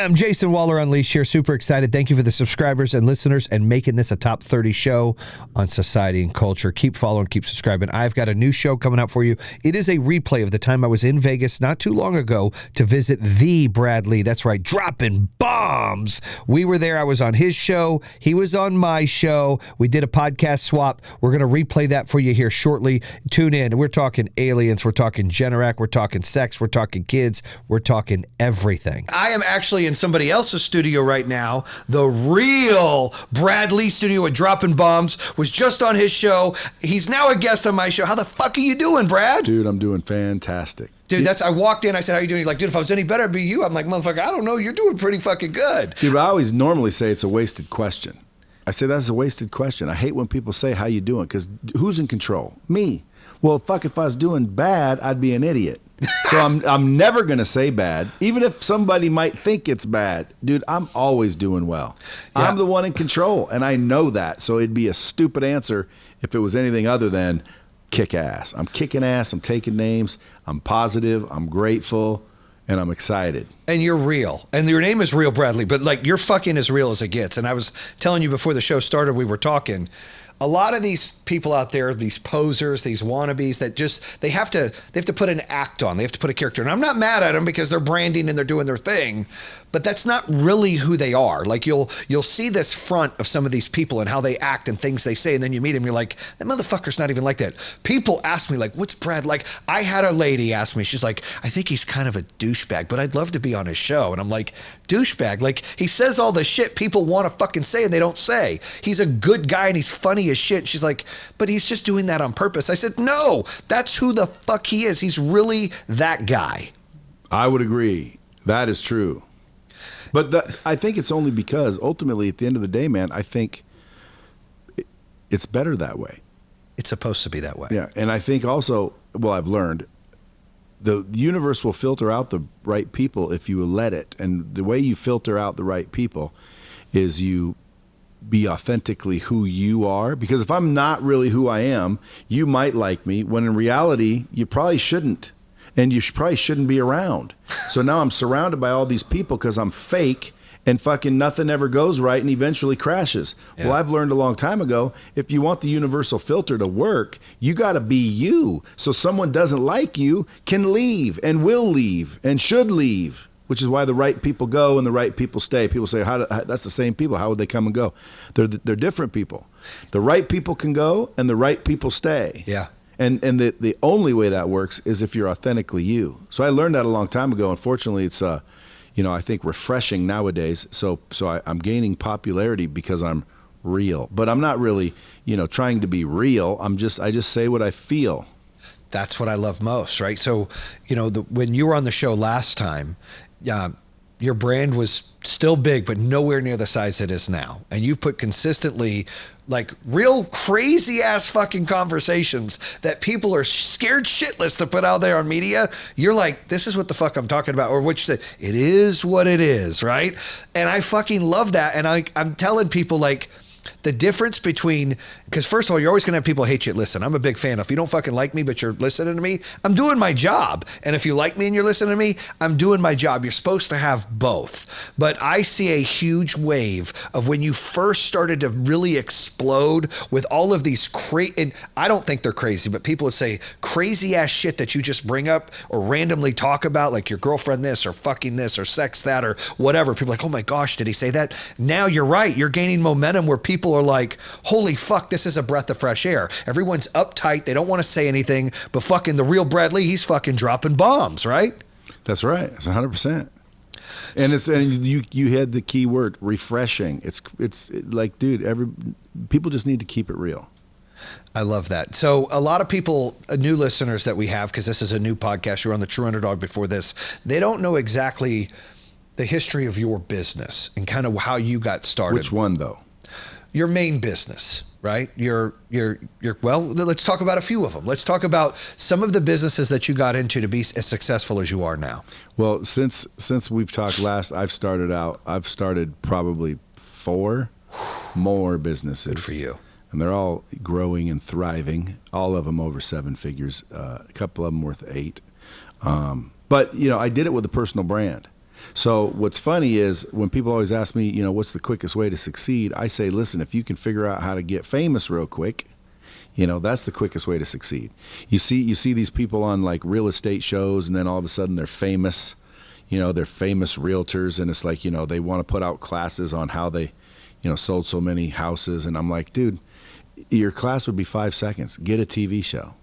I'm Jason Waller Unleashed here. Super excited. Thank you for the subscribers and listeners and making this a top 30 show on society and culture. Keep following, keep subscribing. I've got a new show coming out for you. It is a replay of the time I was in Vegas not too long ago to visit the Brad Lee. That's right, dropping bombs. We were there. I was on his show. He was on my show. We did a podcast swap. We're going to replay that for you here shortly. Tune in. We're talking aliens. We're talking Generac. We're talking sex. We're talking kids. We're talking everything. I am actually in somebody else's studio right now. The real Brad Lee studio at Dropping Bombs was just on his show. He's now a guest on my show. How the fuck are you doing, Brad? Dude, I'm doing fantastic. Dude, I walked in, I said, how you doing? He's like, dude, if I was any better, it'd be you. I'm like, motherfucker, I don't know. You're doing pretty fucking good. Dude, I always normally say it's a wasted question. I say that's a wasted question. I hate when people say, how you doing? Because who's in control? Me. Well, fuck, if I was doing bad, I'd be an idiot. So I'm never going to say bad, even if somebody might think it's bad. Dude, I'm always doing well. Yeah. I'm the one in control, and I know that. So it'd be a stupid answer if it was anything other than kick ass. I'm kicking ass. I'm taking names. I'm positive. I'm grateful, and I'm excited. And you're real. And your name is Real Bradley, but like you're fucking as real as it gets. And I was telling you before the show started, we were talking. A lot of these people out there, these posers, these wannabes that just, they have to put an act on. They have to put a character. And I'm not mad at them because they're branding and they're doing their thing, but that's not really who they are. Like you'll see this front of some of these people and how they act and things they say. And then you meet him, you're like, that motherfucker's not even like that. People ask me like, what's Brad like? I had a lady ask me, she's like, I think he's kind of a douchebag, but I'd love to be on his show. And I'm like, douchebag? Like he says all the shit people want to fucking say and they don't say. He's a good guy and he's funny as shit. She's like, but he's just doing that on purpose. I said, no, that's who the fuck he is. He's really that guy. I would agree. That is true. But I think it's only because ultimately at the end of the day, man, I think it's better that way. It's supposed to be that way. Yeah. And I think also, well, I've learned the universe will filter out the right people if you let it. And the way you filter out the right people is you be authentically who you are. Because if I'm not really who I am, you might like me when in reality, you probably shouldn't. And you probably shouldn't be around. So now I'm surrounded by all these people because I'm fake and fucking nothing ever goes right and eventually crashes. Yeah. Well, I've learned a long time ago, if you want the universal filter to work, you got to be you. So someone doesn't like you can leave and will leave and should leave, which is why the right people go and the right people stay. People say, that's the same people. How would they come and go? They're different people. The right people can go and the right people stay. Yeah. And the only way that works is if you're authentically you. So I learned that a long time ago. Unfortunately, it's I think refreshing nowadays. So I'm gaining popularity because I'm real. But I'm not really, trying to be real. I just say what I feel. That's what I love most, right? So, when you were on the show last time, your brand was still big, but nowhere near the size it is now. And you've put consistently like real crazy ass fucking conversations that people are scared shitless to put out there on media. You're like, this is what the fuck I'm talking about. Or what you said, it is what it is, right? And I fucking love that. And I'm telling people like, the difference between, because first of all, you're always going to have people hate you. Listen, I'm a big fan. If you don't fucking like me, but you're listening to me, I'm doing my job. And if you like me and you're listening to me, I'm doing my job. You're supposed to have both. But I see a huge wave of when you first started to really explode with all of these and I don't think they're crazy, but people would say crazy ass shit that you just bring up or randomly talk about, like your girlfriend this or fucking this or sex that or whatever. People are like, oh my gosh, did he say that? Now you're right. You're gaining momentum where people are like, holy fuck, this is a breath of fresh air. Everyone's uptight. They don't want to say anything, but fucking the real Brad Lee, he's fucking dropping bombs, right? That's right. It's 100%. And you had the key word, refreshing. It's like, dude, people just need to keep it real. I love that. So a lot of people, new listeners that we have, because this is a new podcast, you're on the True Underdog before this, they don't know exactly the history of your business and kind of how you got started. Which one though? Your main business, right? Well, let's talk about a few of them. Let's talk about some of the businesses that you got into to be as successful as you are now. Well, since we've talked last, I've started probably 4 more businesses. Good for you. And they're all growing and thriving, all of them over 7 figures, a couple of them worth 8. But, I did it with a personal brand. So what's funny is when people always ask me, you know, what's the quickest way to succeed? I say, listen, if you can figure out how to get famous real quick, you know, that's the quickest way to succeed. You see these people on like real estate shows, and then all of a sudden they're famous. You know, they're famous realtors, and it's like, you know, they want to put out classes on how they, you know, sold so many houses. And I'm like, dude, your class would be 5 seconds. Get a TV show.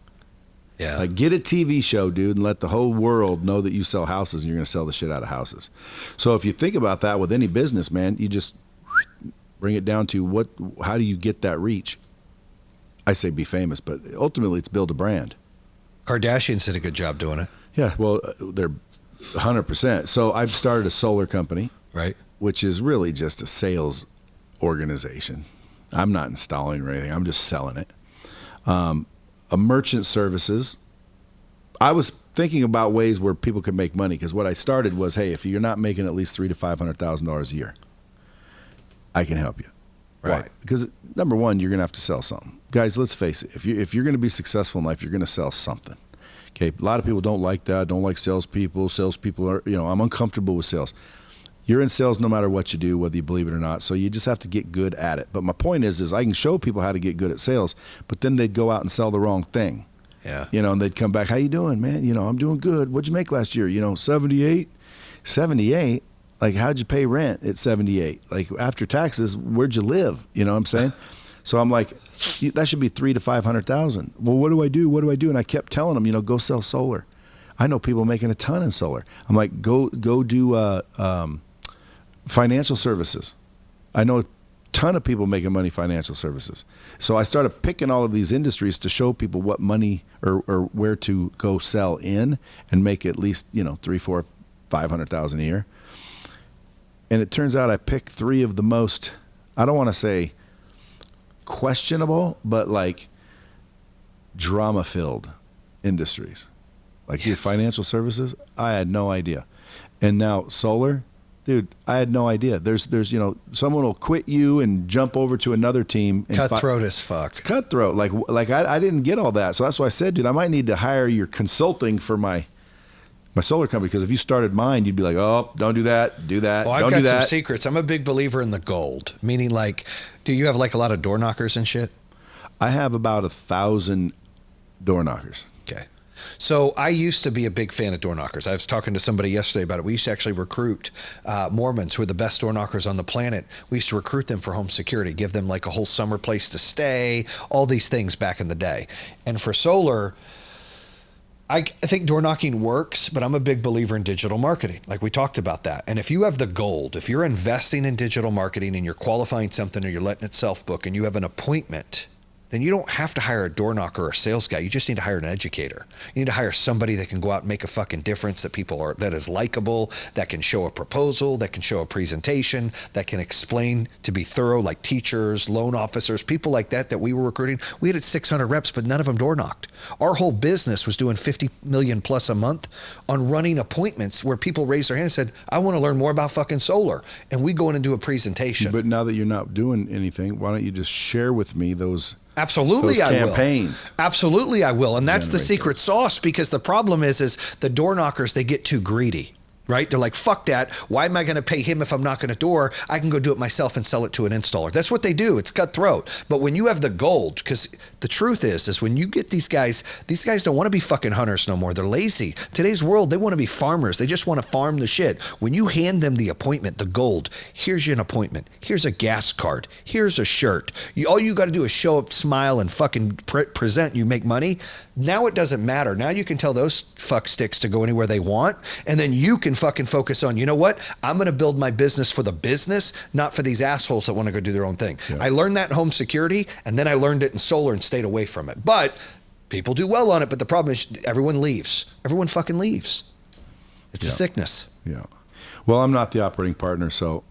Yeah. Like, get a TV show, dude, and let the whole world know that you sell houses and you're going to sell the shit out of houses. So if you think about that with any business, man, you just bring it down to how do you get that reach? I say be famous, but ultimately it's build a brand. Kardashians did a good job doing it. Yeah, well, they're 100%. So I've started a solar company, right? Which is really just a sales organization. I'm not installing or anything. I'm just selling it. A merchant services. I was thinking about ways where people could make money, because what I started was, hey, if you're not making at least $300,000 to $500,000 a year, I can help you. Right. Why? Because number one, you're going to have to sell something. Guys, let's face it. If you're going to be successful in life, you're going to sell something. Okay. A lot of people don't like that. Don't like salespeople. Salespeople are, you know, I'm uncomfortable with sales. You're in sales no matter what you do, whether you believe it or not. So you just have to get good at it. But my point is I can show people how to get good at sales, but then they'd go out and sell the wrong thing. Yeah. You know, and they'd come back, how you doing, man? You know, I'm doing good. What'd you make last year? You know, 78? 78? Like, how'd you pay rent at 78? Like, after taxes, where'd you live? You know what I'm saying? So I'm like, that should be $300,000 to $500,000. Well, what do I do? What do I do? And I kept telling them, you know, go sell solar. I know people making a ton in solar. I'm like, go do financial services. I know a ton of people making money financial services. So I started picking all of these industries to show people what money or where to go sell in and make at least, you know, $300,000, $400,000, $500,000 a year. And it turns out I picked 3 of the most, I don't want to say questionable, but like drama-filled industries. Like your financial services, I had no idea. And now solar, dude, I had no idea. There's you know, someone will quit you and jump over to another team. And Cutthroat as fuck. It's cutthroat. Like I didn't get all that. So that's why I said, dude, I might need to hire your consulting for my solar company, because if you started mine, you'd be like, oh, don't do that, do that, Well, don't I've do got that. some secrets. I'm a big believer in the gold, meaning like, do you have like a lot of door knockers and shit? I have about 1,000 door knockers. Okay. So I used to be a big fan of door knockers. I was talking to somebody yesterday about it. We used to actually recruit Mormons who are the best door knockers on the planet. We used to recruit them for home security, give them like a whole summer place to stay, all these things back in the day. And for solar, I think door knocking works, but I'm a big believer in digital marketing. Like we talked about that. And if you have the gold, if you're investing in digital marketing and you're qualifying something or you're letting it self-book and you have an appointment, then you don't have to hire a door knocker or a sales guy. You just need to hire an educator. You need to hire somebody that can go out and make a fucking difference, that is likable, that can show a proposal, that can show a presentation, that can explain to be thorough, like teachers, loan officers, people like that we were recruiting. We had 600 reps, but none of them door knocked. Our whole business was doing 50 million plus a month on running appointments where people raised their hand and said, I want to learn more about fucking solar. And we go in and do a presentation. But now that you're not doing anything, why don't you just share with me those Absolutely, those I will. campaigns? Absolutely, I will. And that's the secret sauce, because the problem is the door knockers, they get too greedy, right? They're like, fuck that. Why am I going to pay him if I'm not going to door? I can go do it myself and sell it to an installer. That's what they do. It's cutthroat. But when you have the gold, because the truth is when you get these guys don't want to be fucking hunters no more. They're lazy. Today's world, they want to be farmers. They just want to farm the shit. When you hand them the appointment, the gold, here's an appointment. Here's a gas card. Here's a shirt. All you got to do is show up, smile, and fucking present, and you make money. Now it doesn't matter. Now you can tell those fuck sticks to go anywhere they want, and then you can fucking focus on, you know what? I'm going to build my business for the business, not for these assholes that want to go do their own thing. Yeah. I learned that in home security, and then I learned it in solar and stayed away from it. But people do well on it, but the problem is everyone leaves. Everyone fucking leaves. It's a sickness. Yeah. Well, I'm not the operating partner, so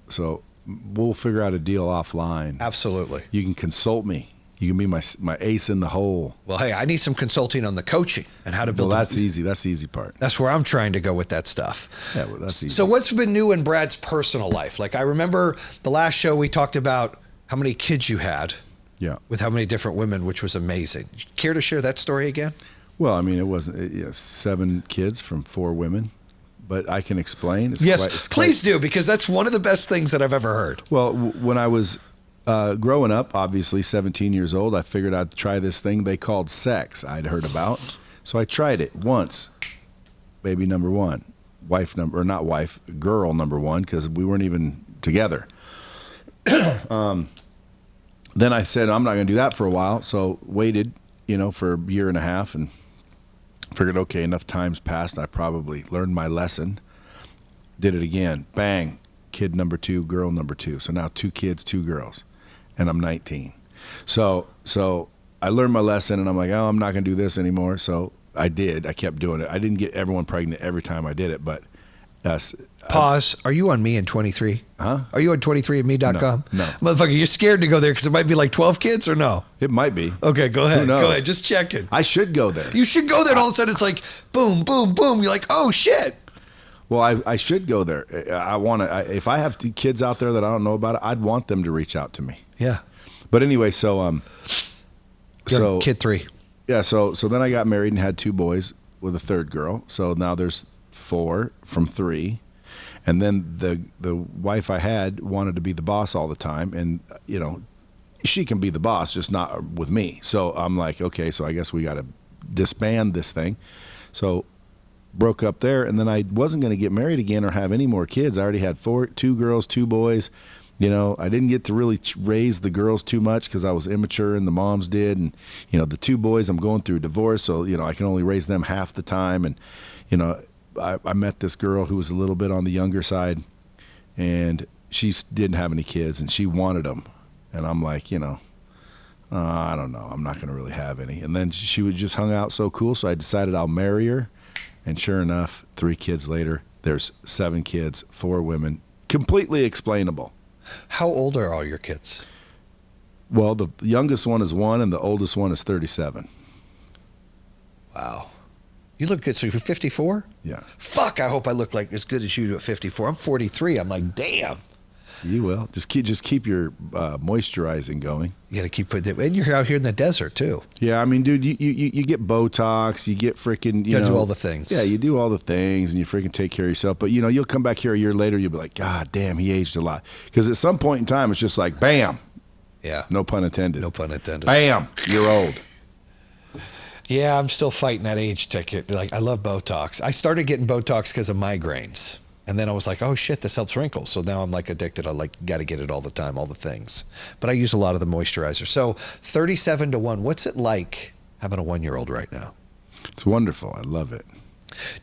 we'll figure out a deal offline. Absolutely. You can consult me. You can be my ace in the hole. Well, hey, I need some consulting on the coaching and how to build. Well, that's easy. That's the easy part. That's where I'm trying to go with that stuff. Yeah, well, that's easy. So what's been new in Brad's personal life? Like, I remember the last show we talked about how many kids you had. Yeah. With how many different women, which was amazing. Care to share that story again? Well, I mean, it wasn't 7 kids from 4 women. but I can explain. Yes, please do, because that's one of the best things that I've ever heard. Well, when I was growing up, obviously 17 years old, I figured I'd try this thing they called sex I'd heard about. So I tried it once. Baby number one. Girl number one, because we weren't even together. Then I said, I'm not going to do that for a while. So waited, for a year and a half and figured, okay, enough time's passed. I probably learned my lesson. Did it again. Bang. Kid number two, girl number two. So now 2 kids, 2 girls. And I'm 19. So I learned my lesson and I'm like, oh, I'm not going to do this anymore. So I did. I kept doing it. I didn't get everyone pregnant every time I did it, but Pause. Are you on Me and 23? Huh? Are you on 23andme.com? No. Motherfucker, you're scared to go there because it might be like 12 kids or no? It might be. Okay, go ahead. Who knows? Go ahead. Just check it. I should go there. You should go there and all of a sudden it's like boom, boom, boom. You're like, oh shit. Well, I should go there. I want to. If I have kids out there that I don't know about, I'd want them to reach out to me. Yeah. But anyway, so kid 3. Yeah. So then I got married and had 2 boys with a 3rd girl. So now there's 4 from 3. And then the wife I had wanted to be the boss all the time, and she can be the boss, just not with me. So I'm like, okay, so I guess we got to disband this thing. So broke up there, and then I wasn't going to get married again or have any more kids. I already had 2 girls, 2 boys. I didn't get to really raise the girls too much because I was immature and the moms did. And, the 2 boys, I'm going through a divorce, so, I can only raise them half the time. And, I met this girl who was a little bit on the younger side, and she didn't have any kids, and she wanted them. And I'm like, I don't know. I'm not going to really have any. And then she would just hung out so cool, so I decided I'll marry her. And sure enough, 3 kids later, there's 7 kids, 4 women, completely explainable. How old are all your kids? Well, the youngest one is 1, and the oldest one is 37. Wow. You look good. So you're 54? Yeah. Fuck, I hope I look like as good as you do at 54. I'm 43. I'm like, damn. You will. Just keep your moisturizing going. You got to keep putting it. And you're out here in the desert, too. Yeah, I mean, dude, you get Botox, you get freaking, you got to do all the things. Yeah, you do all the things, and you freaking take care of yourself. But, you'll come back here a year later, you'll be like, God damn, he aged a lot. Because at some point in time, it's just like, bam. Yeah. No pun intended. No pun intended. Bam, you're old. Yeah, I'm still fighting that age ticket. Like, I love Botox. I started getting Botox because of migraines. And then I was like, oh shit, this helps wrinkles. So now I'm like addicted. I got to get it all the time, all the things. But I use a lot of the moisturizer. So 37-1, what's it like having a 1-year-old right now? It's wonderful. I love it.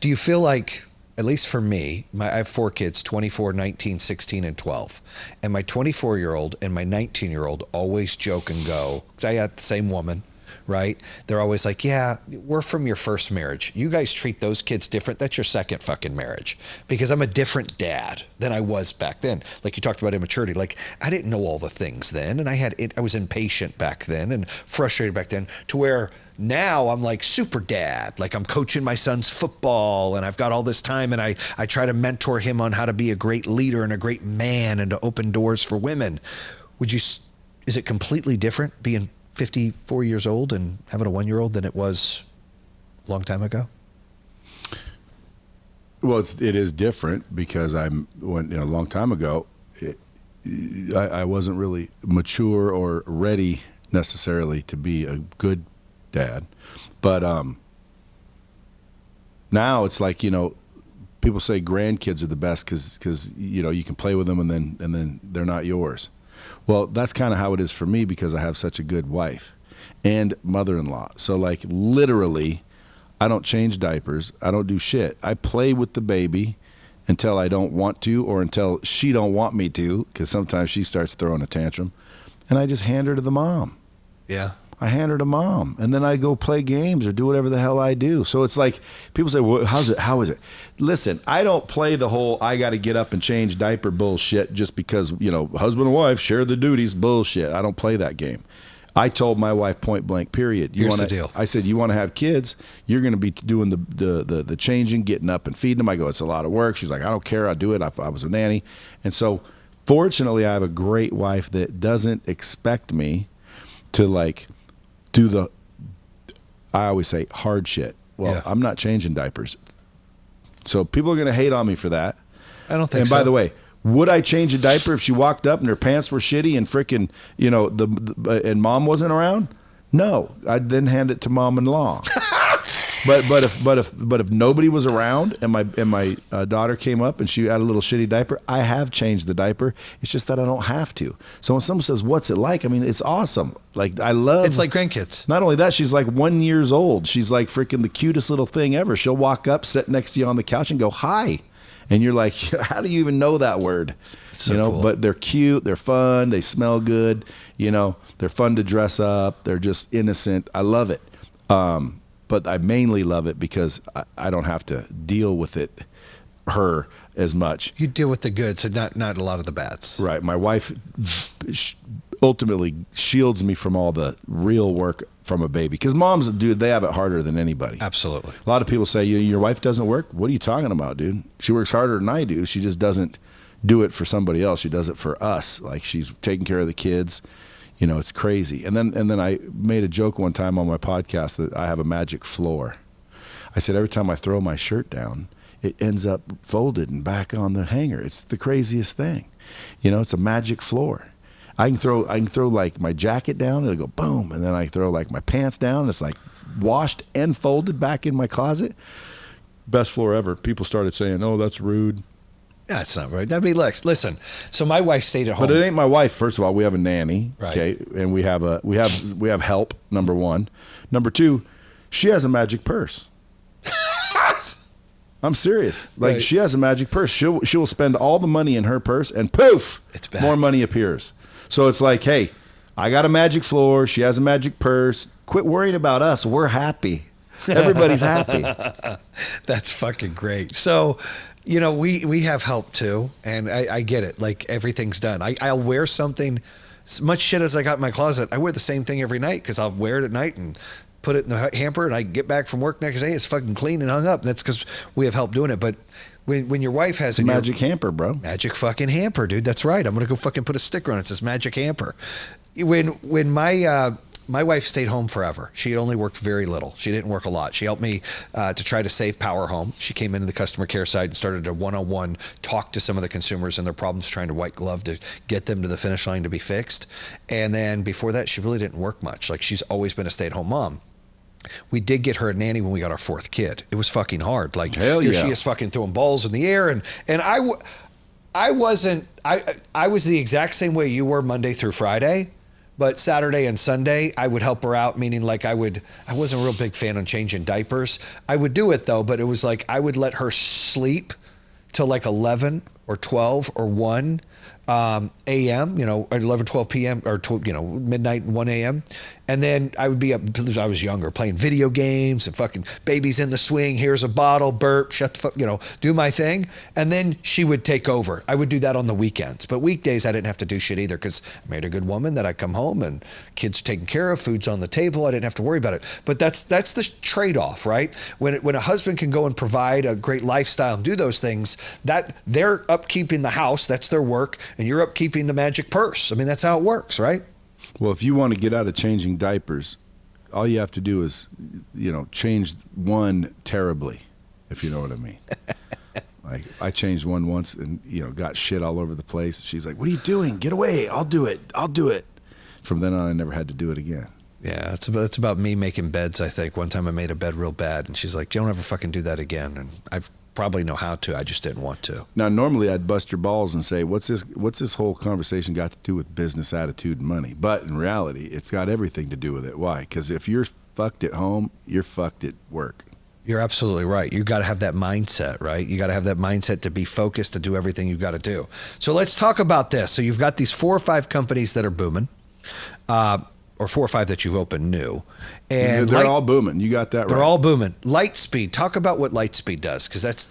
Do you feel like, at least for me, I have 4 kids, 24, 19, 16, and 12. And my 24-year-old and my 19-year-old always joke and go, because I got the same woman, right? They're always like, yeah, we're from your first marriage. You guys treat those kids different. That's your second fucking marriage. Because I'm a different dad than I was back then. Like you talked about immaturity. Like I didn't know all the things then. And I was impatient back then and frustrated back then, to where now I'm like super dad. Like I'm coaching my son's football and I've got all this time, and I try to mentor him on how to be a great leader and a great man and to open doors for women. Is it completely different being 54 years old and having a 1-year-old than it was a long time ago? Well, it is different because a long time ago, I wasn't really mature or ready necessarily to be a good dad. But now it's like, people say grandkids are the best because you can play with them and then they're not yours. Well, that's kind of how it is for me because I have such a good wife and mother-in-law. So like literally, I don't change diapers. I don't do shit. I play with the baby until I don't want to, or until she don't want me to, because sometimes she starts throwing a tantrum, and I just hand her to the mom. Yeah. I hand her to mom, and then I go play games or do whatever the hell I do. So it's like people say, well, how is it? Listen, I don't play the whole I got to get up and change diaper bullshit just because, husband and wife share the duties bullshit. I don't play that game. I told my wife point blank, period. Here's the deal. I said, you want to have kids, you're going to be doing the changing, getting up and feeding them. I go, it's a lot of work. She's like, I don't care. I'll do it. I was a nanny. And so fortunately, I have a great wife that doesn't expect me to like I always say hard shit. Well, yeah. I'm not changing diapers So people are going to hate on me for that. I don't think and so. by the way, would I change a diaper if she walked up and her pants were shitty and frickin', and mom wasn't around? No, I'd then hand it to mom-in-law. But if nobody was around and my daughter came up and she had a little shitty diaper, I have changed the diaper. It's just that I don't have to. So when someone says, "What's it like?" I mean, it's awesome. Like I love. It's like grandkids. Not only that, she's like 1 year old. She's like freaking the cutest little thing ever. She'll walk up, sit next to you on the couch, and go hi, and you're like, "How do you even know that word?" So cool. But they're cute, they're fun, they smell good. They're fun to dress up. They're just innocent. I love it. But I mainly love it because I don't have to deal with her as much. You deal with the goods and not a lot of the bads. Right. My wife ultimately shields me from all the real work from a baby. Because moms, dude, they have it harder than anybody. Absolutely. A lot of people say, your wife doesn't work? What are you talking about, dude? She works harder than I do. She just doesn't do it for somebody else. She does it for us. Like she's taking care of the kids. It's crazy. And then I made a joke one time on my podcast that I have a magic floor. I said every time I throw my shirt down, it ends up folded and back on the hanger. It's the craziest thing. It's a magic floor. I can throw like my jacket down, it'll go boom, and then I throw like my pants down, it's like washed and folded back in my closet. Best floor ever. People started saying, "Oh, that's rude." Yeah, it's not right. That'd be listen. So my wife stayed at home. But it ain't my wife. First of all, we have a nanny, right. Okay, and we have help. Number one, number two, she has a magic purse. I'm serious. Like She has a magic purse. She will spend all the money in her purse, and poof, it's back. More money appears. So it's like, hey, I got a magic floor. She has a magic purse. Quit worrying about us. We're happy. Everybody's happy. That's fucking great. So. We have help too, and I get it. Like everything's done. I'll wear something, as much shit as I got in my closet. I wear the same thing every night because I'll wear it at night and put it in the hamper, and I get back from work next day, it's fucking clean and hung up. That's because we have help doing it. But when your wife has a magic hamper, bro, magic fucking hamper, dude. That's right. I'm gonna go fucking put a sticker on it. It says magic hamper. When my wife stayed home forever. She only worked very little. She didn't work a lot. She helped me to try to save Power Home. She came into the customer care side and started a one-on-one talk to some of the consumers and their problems, trying to white glove to get them to the finish line to be fixed. And then before that, she really didn't work much. Like she's always been a stay-at-home mom. We did get her a nanny when we got our fourth kid. It was fucking hard. Like hell yeah. Here she is fucking throwing balls in the air. And I was the exact same way you were Monday through Friday. But Saturday and Sunday, I would help her out, meaning like I wasn't a real big fan on changing diapers. I would do it though, but it was like I would let her sleep till like 11 or 12 or 1 a.m., 11, 12 p.m. or midnight and 1 a.m. And then I would be up, because I was younger, playing video games and fucking babies in the swing. Here's a bottle, burp, shut the fuck, do my thing. And then she would take over. I would do that on the weekends. But weekdays, I didn't have to do shit either because I married a good woman that I come home and kids are taken care of, food's on the table. I didn't have to worry about it. But that's the trade-off, right? When a husband can go and provide a great lifestyle and do those things, that they're upkeeping the house, that's their work, and you're upkeeping the magic purse. I mean, that's how it works, right? Well, if you want to get out of changing diapers, all you have to do is, change one terribly, if you know what I mean. Like I changed one once and, got shit all over the place. She's like, "What are you doing? Get away. I'll do it. From then on, I never had to do it again. Yeah, it's about me making beds, I think. One time I made a bed real bad, and she's like, "You don't ever fucking do that again." And I've probably know how to. I just didn't want to. Now, normally I'd bust your balls and say, what's this whole conversation got to do with business, attitude, and money? But in reality, it's got everything to do with it. Why? Because if you're fucked at home, you're fucked at work. You're absolutely right. You got to have that mindset, right? You got to have that mindset to be focused, to do everything you've got to do. So let's talk about this. So you've got these 4 or 5 companies that are booming, or 4 or 5 that you've opened new. And they're all booming. You got that right. They're all booming. Lightspeed. Talk about what Lightspeed does, because that's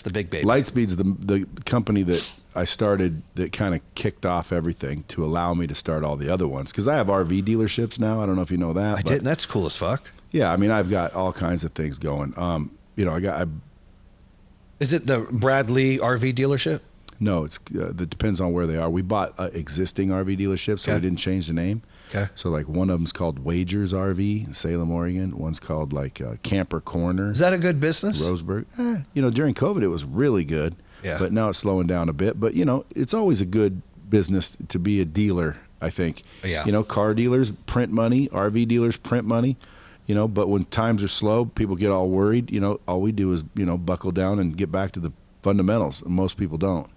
the big baby. Lightspeed's the company that I started that kind of kicked off everything to allow me to start all the other ones. Because I have RV dealership now. I don't know if you know that. I didn't. That's cool as fuck. Yeah, I mean, I've got all kinds of things going. Is it the Brad Lee RV dealership? No, that depends on where they are. We bought existing RV dealerships, so we didn't change the name. Okay. So like one of them's called Wagers RV in Salem, Oregon. One's called like Camper Corner. Is that a good business? Roseburg. During COVID, it was really good. Yeah. But now it's slowing down a bit. But, it's always a good business to be a dealer, I think. Yeah. Car dealers print money. RV dealers print money. But when times are slow, people get all worried. All we do is, buckle down and get back to the fundamentals. And most people don't.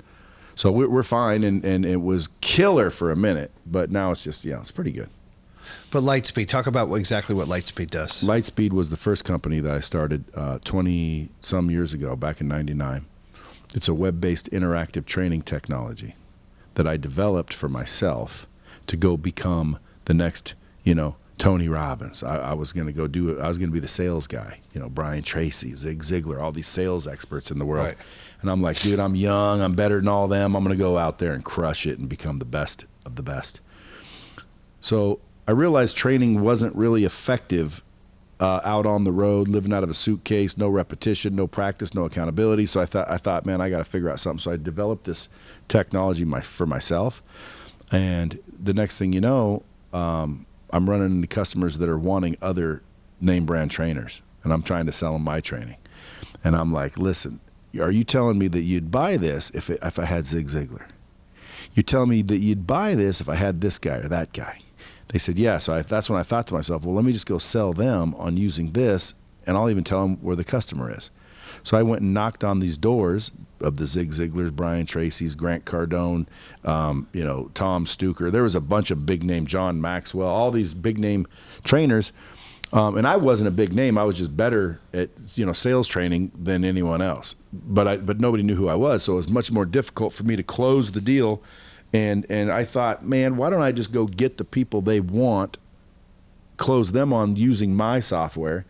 So we're fine. And it was killer for a minute. But now it's just, it's pretty good. But Lightspeed, talk about exactly what Lightspeed does. Lightspeed was the first company that I started 20-some years ago, back in 99. It's a web-based interactive training technology that I developed for myself to go become the next, Tony Robbins. I was going to go do it. I was going to be the sales guy, Brian Tracy, Zig Ziglar, all these sales experts in the world. Right. And I'm like, dude, I'm young. I'm better than all of them. I'm going to go out there and crush it and become the best of the best. So I realized training wasn't really effective out on the road, living out of a suitcase, no repetition, no practice, no accountability. So I thought, man, I got to figure out something. So I developed this technology for myself. And the next thing you know, I'm running into customers that are wanting other name brand trainers, and I'm trying to sell them my training. And I'm like, listen, are you telling me that you'd buy this if I had Zig Ziglar? You're telling me that you'd buy this if I had this guy or that guy? They said, yeah. So that's when I thought to myself, well, let me just go sell them on using this, and I'll even tell them where the customer is. So I went and knocked on these doors of the Zig Ziglars, Brian Tracy's, Grant Cardone, Tom Stuker. There was a bunch of big name, John Maxwell, all these big name trainers. And I wasn't a big name. I was just better at sales training than anyone else. But nobody knew who I was, so it was much more difficult for me to close the deal. And I thought, man, why don't I just go get the people they want, close them on using my software,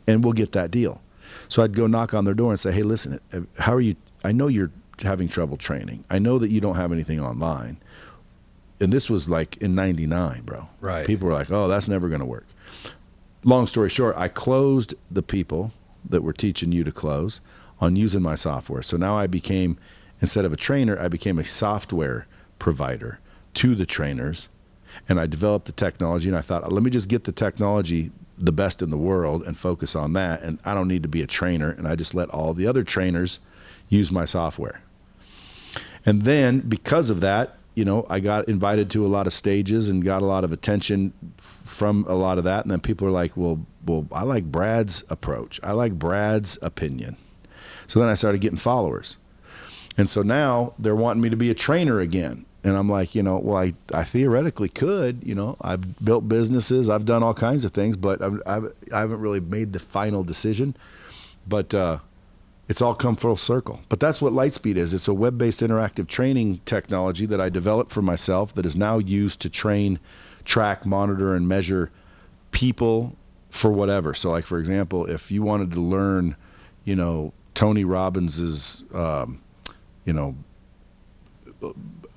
and we'll get that deal. So I'd go knock on their door and say, hey, listen, how are you? I know you're having trouble training. I know that you don't have anything online. And this was like in 99, bro. Right. People were like, oh, that's never going to work. Long story short, I closed the people that were teaching you to close on using my software. So now I became, instead of a trainer, I became a software provider to the trainers, and I developed the technology, and I thought, let me just get the technology the best in the world and focus on that, and I don't need to be a trainer, and I just let all the other trainers use my software. And then because of that, I got invited to a lot of stages and got a lot of attention from a lot of that, and then people are like, well, I like Brad's approach. I like Brad's opinion. So then I started getting followers. And so now they're wanting me to be a trainer again. And I'm like, well, I theoretically could. I've built businesses. I've done all kinds of things, but I haven't really made the final decision. But it's all come full circle. But that's what Lightspeed is. It's a web-based interactive training technology that I developed for myself that is now used to train, track, monitor, and measure people for whatever. So like, for example, if you wanted to learn, Tony Robbins's,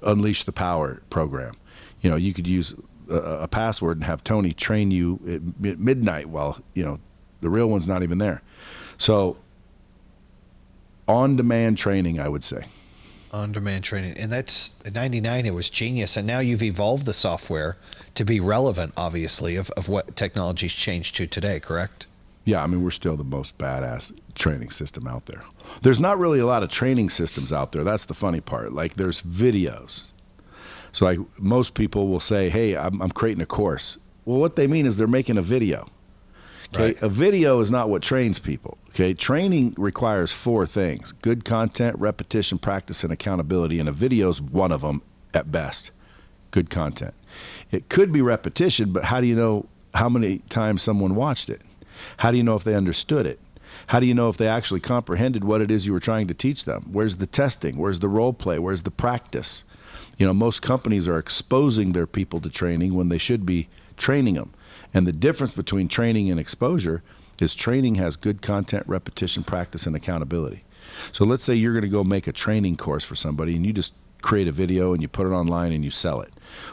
Unleash the Power program. You could use a password and have Tony train you at midnight while, the real one's not even there. So on-demand training, I would say. On-demand training. And that's, in 99, it was genius. And now you've evolved the software to be relevant, obviously, of what technology's changed to today, correct? Yeah, we're still the most badass training system out there. There's not really a lot of training systems out there. That's the funny part. Like, there's videos. So like most people will say, hey, I'm creating a course. Well, what they mean is they're making a video. Okay, Right. A video is not what trains people. Okay, training requires 4 things: good content, repetition, practice, and accountability. And a video is one of them at best. Good content. It could be repetition, but how do you know how many times someone watched it? How do you know if they understood it? How do you know if they actually comprehended what it is you were trying to teach them? Where's the testing? Where's the role play? Where's the practice? Most companies are exposing their people to training when they should be training them. And the difference between training and exposure is training has good content, repetition, practice, and accountability. So let's say you're going to go make a training course for somebody and you just create a video and you put it online and you sell it.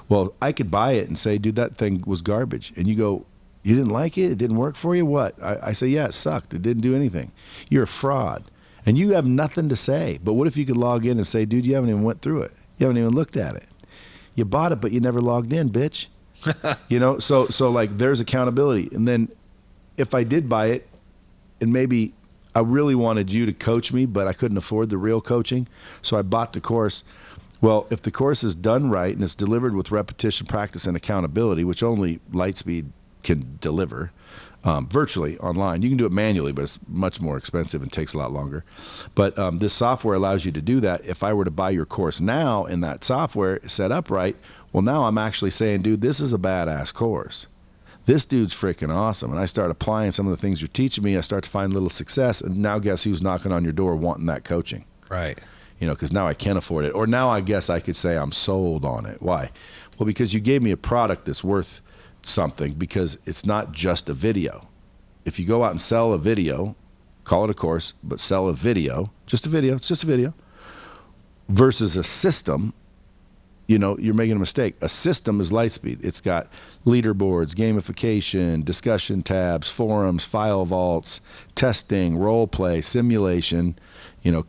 Well, I could buy it and say, dude, that thing was garbage. And you go, you didn't like it? It didn't work for you? What? I say, yeah, it sucked. It didn't do anything. You're a fraud. And you have nothing to say. But what if you could log in and say, dude, you haven't even went through it. You haven't even looked at it. You bought it, but you never logged in, bitch. So like there's accountability. And then if I did buy it, and maybe I really wanted you to coach me, but I couldn't afford the real coaching, so I bought the course. Well, if the course is done right and it's delivered with repetition, practice, and accountability, which only Lightspeed can deliver, virtually online. You can do it manually, but it's much more expensive and takes a lot longer. But this software allows you to do that. If I were to buy your course now and that software set up right, well, now I'm actually saying, dude, this is a badass course. This dude's freaking awesome. And I start applying some of the things you're teaching me. I start to find little success. And now guess who's knocking on your door wanting that coaching? Right. Because now I can afford it. Or now I guess I could say I'm sold on it. Why? Well, because you gave me a product that's worth something, because it's not just a video. If you go out and sell a video, call it a course, but sell a video, just a video, it's just a video, versus a system, you're making a mistake. A system is Lightspeed. It's got leaderboards, gamification, discussion tabs, forums, file vaults, testing, role play, simulation,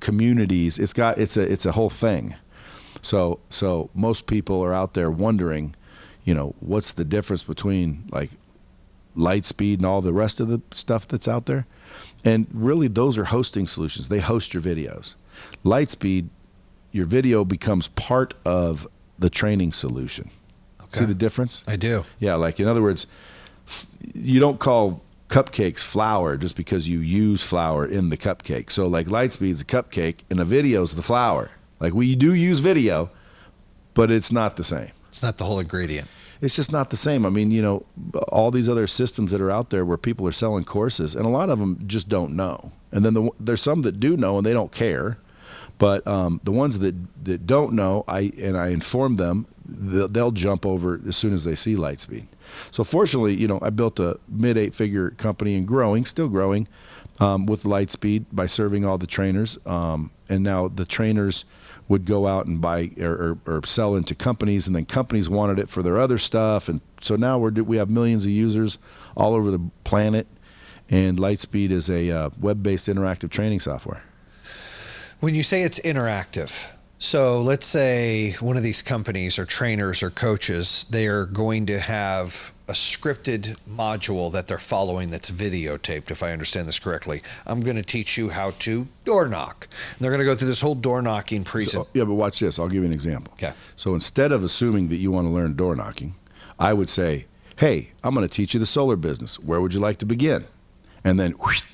communities. It's a whole thing. So most people are out there wondering, what's the difference between like Lightspeed and all the rest of the stuff that's out there? And really, those are hosting solutions. They host your videos. Lightspeed, your video becomes part of the training solution. Okay. See the difference? I do. Yeah, like in other words, you don't call cupcakes flour just because you use flour in the cupcake. So like Lightspeed's a cupcake and a video's the flour. Like we do use video, but it's not the same. It's not the whole ingredient. It's just not the same. I mean, all these other systems that are out there where people are selling courses, and a lot of them just don't know. And then there's some that do know and they don't care. But the ones that don't know, I inform them, they'll jump over as soon as they see Lightspeed. So fortunately, I built a mid 8-figure company and growing, still growing, with Lightspeed by serving all the trainers. And now the trainers would go out and buy or sell into companies, and then companies wanted it for their other stuff. And so now we have millions of users all over the planet, and Lightspeed is a web-based interactive training software. When you say it's interactive, so let's say one of these companies or trainers or coaches, they are going to have a scripted module that they're following that's videotaped, if I understand this correctly. I'm going to teach you how to door knock. And they're going to go through this whole door knocking presentation. Yeah, but watch this. I'll give you an example. Okay. So instead of assuming that you want to learn door knocking, I would say, hey, I'm going to teach you the solar business. Where would you like to begin? And then whoosh,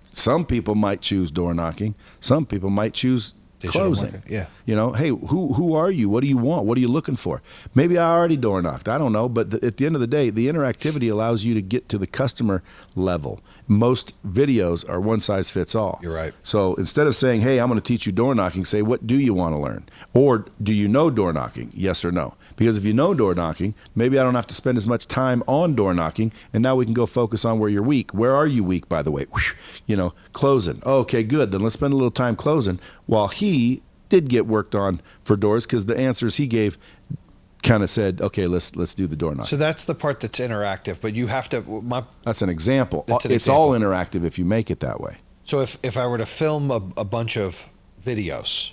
some people might choose door knocking. Some people might choose digital closing. Market. Yeah. Hey, who are you? What do you want? What are you looking for? Maybe I already door knocked. I don't know. But at the end of the day, the interactivity allows you to get to the customer level. Most videos are one size fits all. You're right. So instead of saying, hey, I'm going to teach you door knocking, say, what do you want to learn? Or do you know door knocking? Yes or no? Because if you know door knocking, maybe I don't have to spend as much time on door knocking, and now we can go focus on where you're weak. Where are you weak, by the way? Closing. Okay, good. Then let's spend a little time closing, while he did get worked on for doors, because the answers he gave kind of said, okay, let's do the door knocking. So that's the part that's interactive, but you have to... That's an example. It's all interactive if you make it that way. So if I were to film a bunch of videos,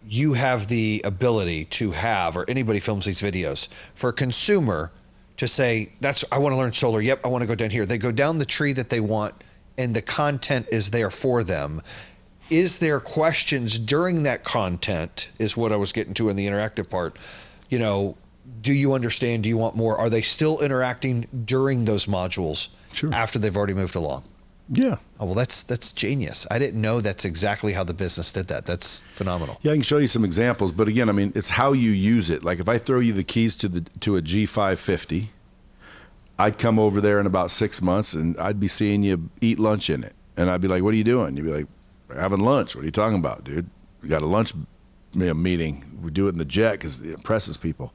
you have the ability to have, or anybody films these videos, for a consumer to say, I want to learn solar. Yep, I want to go down here. They go down the tree that they want, and the content is there for them. Is there questions during that content, is what I was getting to in the interactive part. Do you understand? Do you want more? Are they still interacting during those modules? Sure. After they've already moved along? Yeah. Oh, well, that's genius. I didn't know that's exactly how the business did that. That's phenomenal. Yeah, I can show you some examples, but again, I mean, it's how you use it. Like if I throw you the keys to a G550, I'd come over there in about 6 months and I'd be seeing you eat lunch in it. And I'd be like, what are you doing? You'd be like, having lunch. What are you talking about, dude? We got a lunch meeting. We do it in the jet because it impresses people.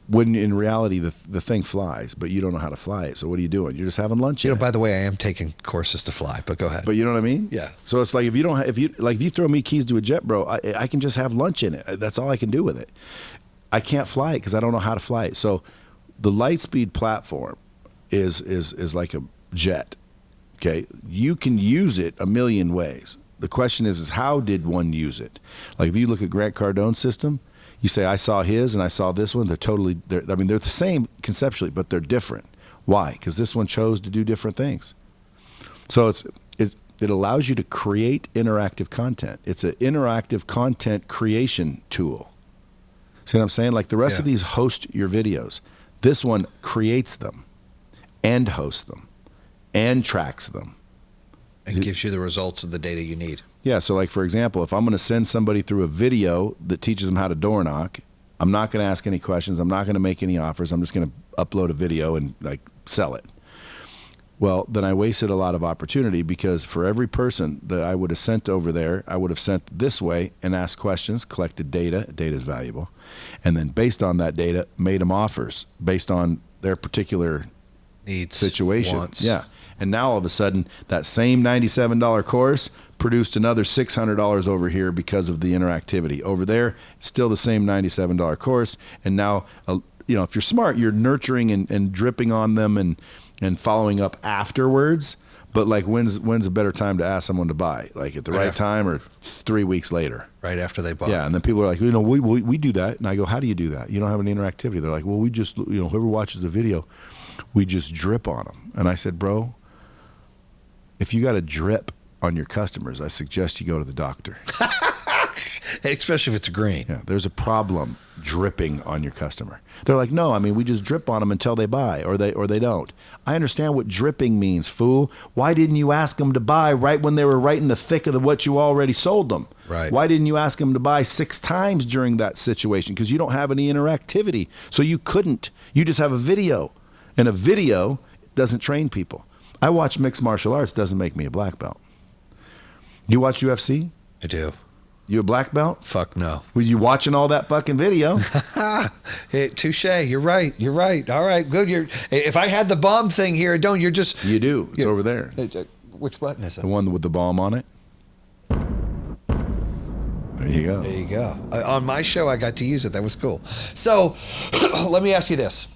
When in reality, the thing flies, but you don't know how to fly it. So what are you doing? You're just having lunch. By the way, I am taking courses to fly, but go ahead. But you know what I mean? Yeah. So it's like if you throw me keys to a jet, bro, I can just have lunch in it. That's all I can do with it. I can't fly it because I don't know how to fly it. So the Lightspeed platform is like a jet. Okay, you can use it a million ways. The question is how did one use it? Like if you look at Grant Cardone's system, You say, I saw his and I saw this one. They're the same conceptually, but they're different. Why? Because this one chose to do different things. So it allows you to create interactive content. It's an interactive content creation tool. See what I'm saying? Like the rest of these host your videos. This one creates them and hosts them and tracks them. And gives you the results of the data you need. Yeah, so like for example, if I'm going to send somebody through a video that teaches them how to door knock, I'm not going to ask any questions. I'm not going to make any offers. I'm just going to upload a video and like sell it. Well, then I wasted a lot of opportunity, because for every person that I would have sent over there, I would have sent this way and asked questions, collected data. Data is valuable. And then based on that data, made them offers based on their particular needs, situation. wants. Yeah. And now all of a sudden, that same $97 course produced another $600 over here because of the interactivity. Over there, still the same $97 course. And now, if you're smart, you're nurturing and dripping on them and following up afterwards. But like, when's a better time to ask someone to buy? Like at the right time, or 3 weeks later? Right after they bought. Yeah, and then people are like, we do that. And I go, how do you do that? You don't have any interactivity. They're like, well, we just, whoever watches the video, we just drip on them. And I said, bro, if you got a drip on your customers, I suggest you go to the doctor. Especially if it's green. Yeah, there's a problem dripping on your customer. They're like, no, we just drip on them until they buy, or they don't. I understand what dripping means, fool. Why didn't you ask them to buy right when they were right in the thick of what you already sold them? Right. Why didn't you ask them to buy 6 times during that situation? Because you don't have any interactivity. So you couldn't. You just have a video. And a video doesn't train people. I watch mixed martial arts, doesn't make me a black belt. You watch UFC? I do. You a black belt? Fuck no. Were you watching all that fucking video? Hey, touche. You're right. All right, good. If I had the bomb thing here, you're just... You do. It's over there. Which button is it? The one with the bomb on it. There you go. There you go. On my show, I got to use it. That was cool. So let me ask you this.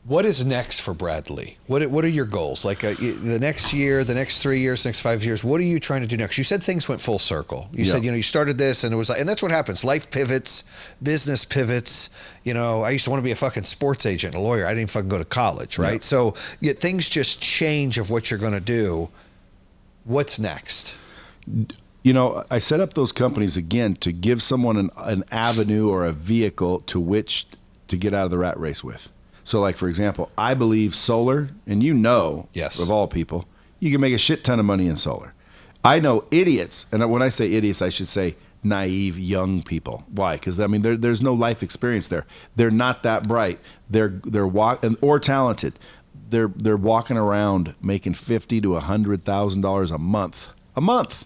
What is next for Bradley? What are your goals? Like the next year, the next 3 years, next 5 years, what are you trying to do next? You said things went full circle. You said, you started this and it was like, and that's what happens. Life pivots, business pivots. I used to want to be a fucking sports agent, a lawyer. I didn't even fucking go to college, right? Yeah. So things just change of what you're going to do. What's next? I set up those companies again to give someone an avenue or a vehicle to which to get out of the rat race with. So like, for example, I believe solar, and yes, of all people, you can make a shit ton of money in solar. I know idiots, and when I say idiots, I should say naive young people. Why? Because there's no life experience there. They're not that bright. They're or talented. They're walking around making $50,000 to $100,000 a month,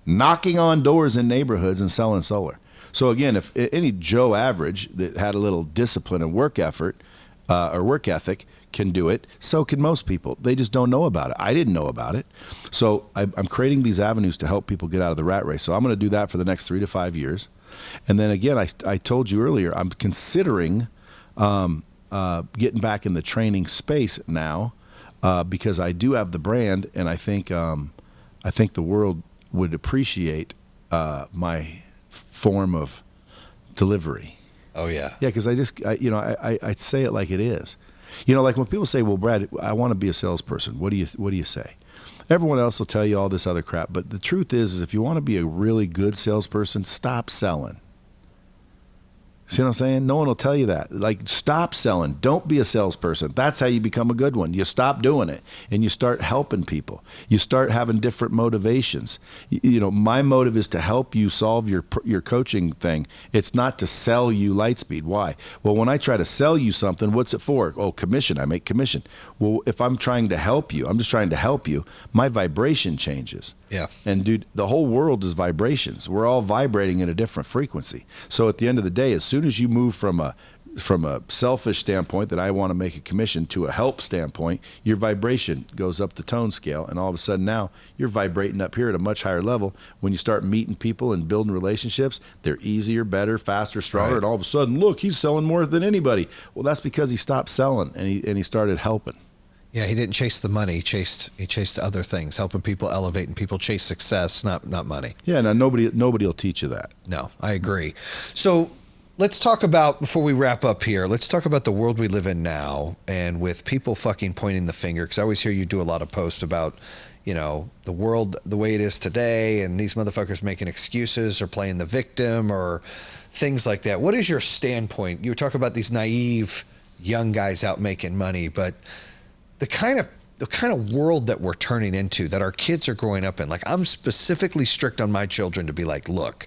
knocking on doors in neighborhoods and selling solar. So again, if any Joe average that had a little discipline and work effort or work ethic can do it, so can most people. They just don't know about it. I didn't know about it. So I'm creating these avenues to help people get out of the rat race. So I'm going to do that for the next 3 to 5 years. And then again, I told you earlier, I'm considering getting back in the training space now because I do have the brand, and I think the world would appreciate my form of delivery. Oh yeah. Yeah, because I say it like it is. Like when people say, "Well, Brad, I want to be a salesperson." What do you say? Everyone else will tell you all this other crap, but the truth is if you want to be a really good salesperson, stop selling. See what I'm saying? No one will tell you that. Like, stop selling. Don't be a salesperson. That's how you become a good one. You stop doing it, and you start helping people. You start having different motivations. My motive is to help you solve your coaching thing. It's not to sell you Lightspeed. Why? Well, when I try to sell you something, what's it for? Oh, commission. I make commission. Well, if I'm trying to help you, I'm just trying to help you, my vibration changes. Yeah. And dude, the whole world is vibrations. We're all vibrating at a different frequency. So at the end of the day, as soon as you move from a selfish standpoint that I want to make a commission to a help standpoint, your vibration goes up the tone scale, and all of a sudden now you're vibrating up here at a much higher level. When you start meeting people and building relationships, they're easier, better, faster, stronger, right. And all of a sudden, look, he's selling more than anybody. Well, that's because he stopped selling and he started helping. Yeah, he didn't chase the money. He chased other things, helping people elevate, and people chase success, not money. Yeah, now nobody will teach you that. No, I agree. So let's talk about, before we wrap up here, let's talk about the world we live in now, and with people fucking pointing the finger, because I always hear you do a lot of posts about, you know, the world the way it is today, and these motherfuckers making excuses or playing the victim or things like that. What is your standpoint? You talk about these naive young guys out making money, but the kind of world that we're turning into, that our kids are growing up in. Like, I'm specifically strict on my children to be like, look,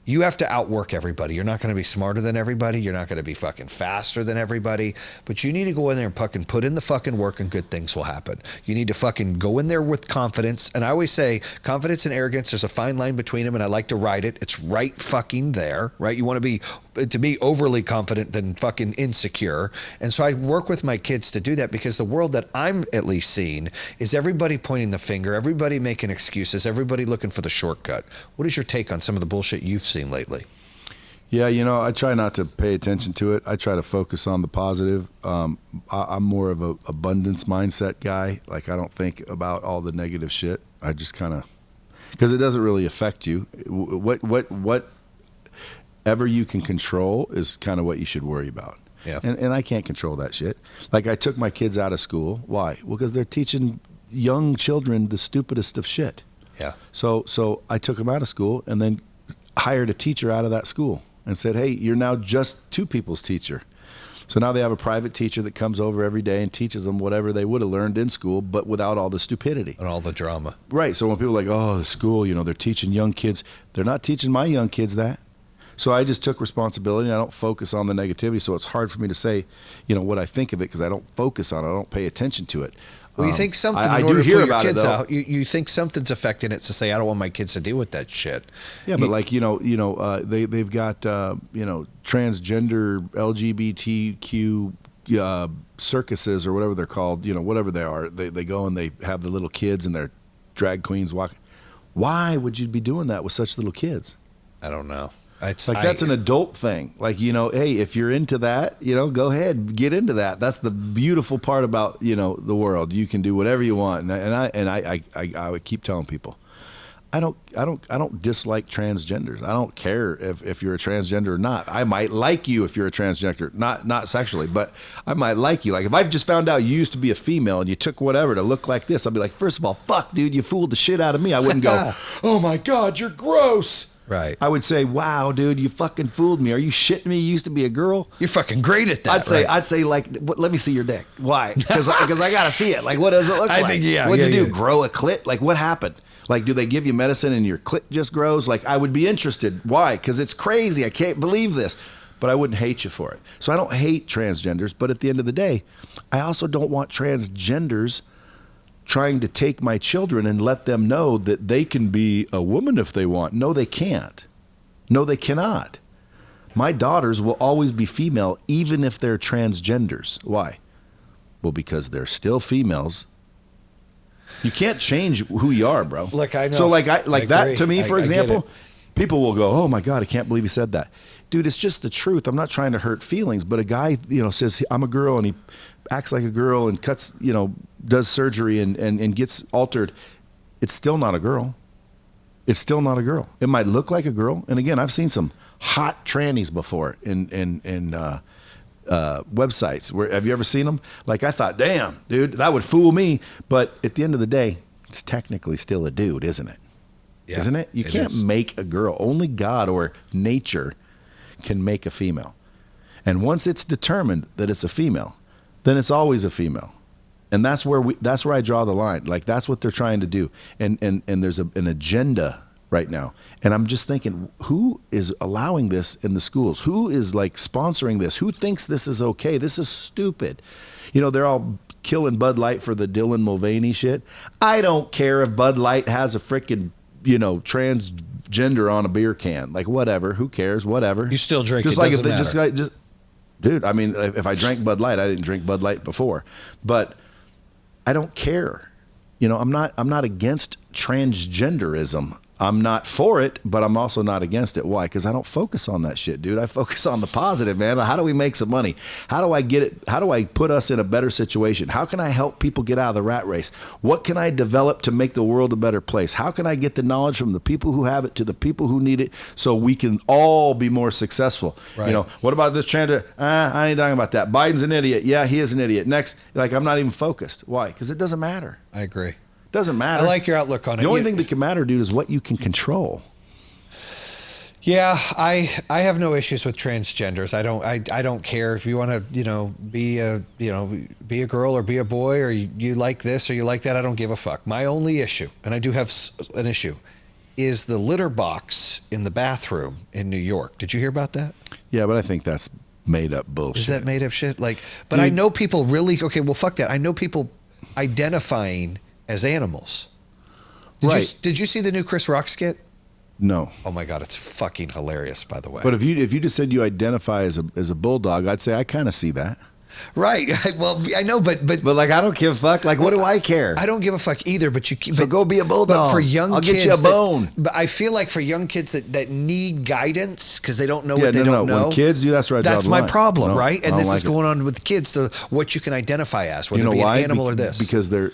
you have to outwork everybody. You're not going to be smarter than everybody. You're not going to be fucking faster than everybody. But you need to go in there and fucking put in the fucking work, and good things will happen. You need to fucking go in there with confidence. And I always say confidence and arrogance, there's a fine line between them, and I like to ride it. It's right fucking there, right? You want to be overly confident than fucking insecure. And so I work with my kids to do that, because the world that I'm at least seeing is everybody pointing the finger, everybody making excuses, everybody looking for the shortcut. What is your take on some of the bullshit you've seen lately? Yeah, you know, I try not to pay attention to it. I try to focus on the positive. I'm more of a abundance mindset guy. Like, I don't think about all the negative shit. I just kind of, because it doesn't really affect you. Whatever you can control is kind of what you should worry about. Yeah. And I can't control that shit. Like, I took my kids out of school. Why? Well, because they're teaching young children the stupidest of shit. Yeah. So I took them out of school and then hired a teacher out of that school and said, hey, you're now just two people's teacher. So now they have a private teacher that comes over every day and teaches them whatever they would have learned in school, but without all the stupidity. And all the drama. Right. So when people are like, oh, the school, you know, they're teaching young kids. They're not teaching my young kids that. So I just took responsibility, and I don't focus on the negativity. So it's hard for me to say, you know, what I think of it, because I don't focus on it. I don't pay attention to it. Well, you think something, I in do order to hear put your about it, kids though. out, you think something's affecting it to say, I don't want my kids to deal with that shit. Yeah, but like, they've got, transgender LGBTQ circuses or whatever they're called, you know, whatever they are. They go and they have the little kids and their drag queens walk. Why would you be doing that with such little kids? I don't know. That's an adult thing. Like, you know, hey, if you're into that, you know, go ahead, get into that. That's the beautiful part about, you know, the world. You can do whatever you want. And I would keep telling people, I don't dislike transgenders. I don't care if you're a transgender or not. I might like you if you're a transgender, not sexually, but I might like you. Like, if I've just found out you used to be a female and you took whatever to look like this, I'll be like, first of all, fuck, dude, you fooled the shit out of me. I wouldn't go, oh my God, you're gross. Right. I would say, wow, dude, you fucking fooled me. Are you shitting me? You used to be a girl? You're fucking great at that. I'd say like, let me see your dick. Why? Because I got to see it. Like, what does it look like? What'd you do? Grow a clit? Like, what happened? Like, do they give you medicine and your clit just grows? Like, I would be interested. Why? Because it's crazy. I can't believe this. But I wouldn't hate you for it. So I don't hate transgenders. But at the end of the day, I also don't want transgenders trying to take my children and let them know that they can be a woman if they want. No, they can't. No, they cannot. My daughters will always be female, even if they're transgenders. Why? Well, because they're still females. You can't change who you are, bro. Look, I know. So I that agree. To me, for example, it. People will go, oh my God, I can't believe he said that. Dude, it's just the truth. I'm not trying to hurt feelings, but a guy, you know, says I'm a girl and he acts like a girl and cuts, you know, does surgery and gets altered. It's still not a girl. It's still not a girl. It might look like a girl. And again, I've seen some hot trannies before in websites. Have you ever seen them? Like, I thought, damn, dude, that would fool me. But at the end of the day, it's technically still a dude, isn't it? Yeah, isn't it? You can't make a girl. Only God or nature can make a female. And once it's determined that it's a female, then it's always a female. And that's where I draw the line. Like, that's what they're trying to do. And there's an agenda right now. And I'm just thinking, who is allowing this in the schools? Who is like sponsoring this? Who thinks this is okay? This is stupid. You know, they're all killing Bud Light for the Dylan Mulvaney shit. I don't care if Bud Light has a freaking, you know, transgender on a beer can. Like, whatever. Who cares? Whatever. You still drink just it. Like doesn't if they matter. just dude, I mean, if I drank Bud Light, I didn't drink Bud Light before. But I don't care. You know, I'm not against transgenderism. I'm not for it, but I'm also not against it. Why? Because I don't focus on that shit, dude. I focus on the positive, man. How do we make some money? How do I get it? How do I put us in a better situation? How can I help people get out of the rat race? What can I develop to make the world a better place? How can I get the knowledge from the people who have it to the people who need it so we can all be more successful? Right. You know, what about this transgender? I ain't talking about that. Biden's an idiot. Yeah, he is an idiot. Next, like, I'm not even focused. Why? Because it doesn't matter. I agree. Doesn't matter. I like your outlook on it. The only thing that can matter, dude, is what you can control. Yeah, I have no issues with transgenders. I don't care if you want to, be a girl or be a boy, or you like this or you like that. I don't give a fuck. My only issue, and I do have an issue, is the litter box in the bathroom in New York. Did you hear about that? Yeah, but I think that's made up bullshit. Is that made up shit? But Dude. I know people really, okay, well, fuck that. I know people identifying as animals. Did you see the new Chris Rock skit? No. Oh my God, it's fucking hilarious, by the way. But if you just said you identify as a bulldog, I'd say I kind of see that. Right. Well, I know, but like, I don't give a fuck. Like, what do I care? I don't give a fuck either. But go be a bulldog. But for young I'll kids, get you a bone. But I feel like for young kids that need guidance because they don't know what they don't know. When kids do, that's where I draw That's the my line. problem, No, right? And this is like going on with kids to what you can identify as, whether you know it be why? an animal or this. Because they're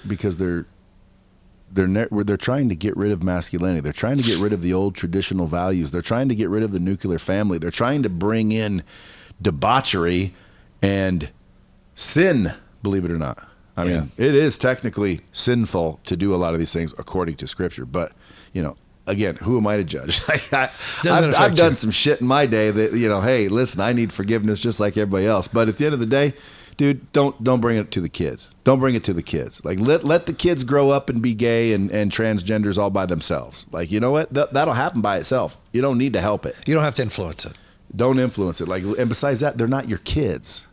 trying to get rid of masculinity. They're trying to get rid of the old traditional values. They're trying to get rid of the nuclear family. They're trying to bring in debauchery and sin, believe it or not. I mean, it is technically sinful to do a lot of these things according to Scripture. But, again, who am I to judge? I've done some shit in my day that, hey, listen, I need forgiveness just like everybody else. But at the end of the day, dude, don't bring it to the kids. Don't bring it to the kids. Like, let the kids grow up and be gay and transgenders all by themselves. Like, you know what? That'll happen by itself. You don't need to help it. You don't have to influence it. Don't influence it. Like, and besides that, they're not your kids.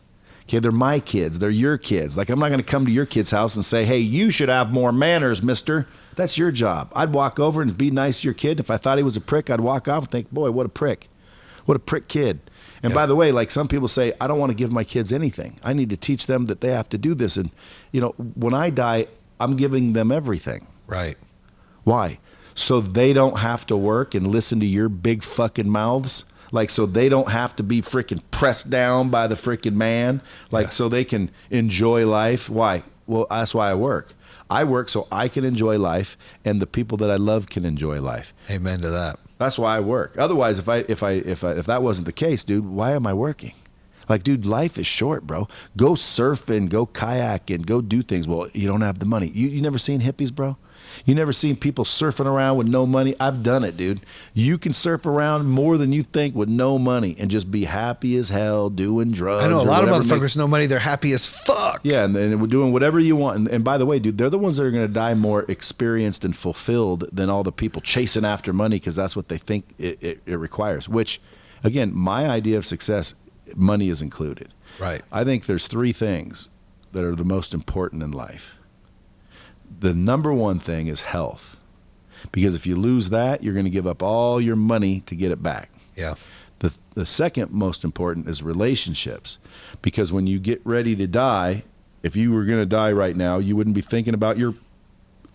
Okay, they're my kids. They're your kids. Like, I'm not going to come to your kid's house and say, hey, you should have more manners, mister. That's your job. I'd walk over and be nice to your kid. If I thought he was a prick, I'd walk off and think, boy, what a prick. What a prick kid. And by the way, like, some people say, I don't want to give my kids anything. I need to teach them that they have to do this. And, when I die, I'm giving them everything. Right. Why? So they don't have to work and listen to your big fucking mouths. Like, so they don't have to be freaking pressed down by the freaking man. Like, so they can enjoy life. Why? Well, that's why I work. I work so I can enjoy life and the people that I love can enjoy life. Amen to that. That's why I work. Otherwise, if that wasn't the case, dude, why am I working? Like, dude, life is short, bro. Go surf and go kayak and go do things. Well, you don't have the money. You never seen hippies, bro? You never seen people surfing around with no money? I've done it, dude. You can surf around more than you think with no money and just be happy as hell doing drugs. I know a lot of motherfuckers no money. They're happy as fuck. Yeah, and we're doing whatever you want. And by the way, dude, they're the ones that are going to die more experienced and fulfilled than all the people chasing after money because that's what they think it requires. Which, again, my idea of success, money is included. Right. I think there's three things that are the most important in life. The number one thing is health, because if you lose that, you're going to give up all your money to get it back. Yeah. The second most important is relationships, because when you get ready to die, if you were going to die right now, you wouldn't be thinking about your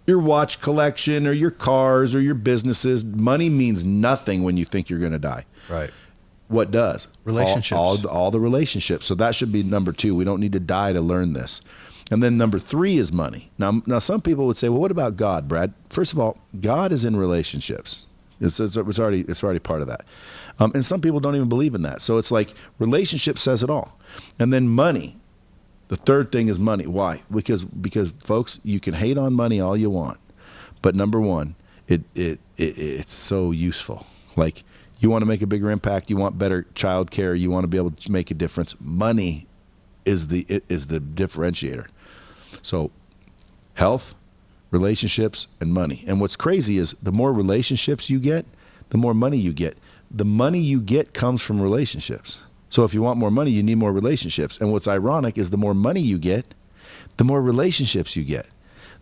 watch collection or your cars or your businesses. Money means nothing when you think you're going to die. Right. What does? Relationships. All the relationships. So that should be number two. We don't need to die to learn this. And then number three is money. Now some people would say, well, what about God, Brad? First of all, God is in relationships. It's already part of that. And some people don't even believe in that. So it's like relationship says it all. And then money. The third thing is money. Why? Because folks, you can hate on money all you want, but number one, it's so useful. Like, you want to make a bigger impact, you want better child care, you want to be able to make a difference. Money is the differentiator. So health, relationships, and money. And what's crazy is the more relationships you get, the more money you get. The money you get comes from relationships. So if you want more money, you need more relationships. And what's ironic is the more money you get, the more relationships you get.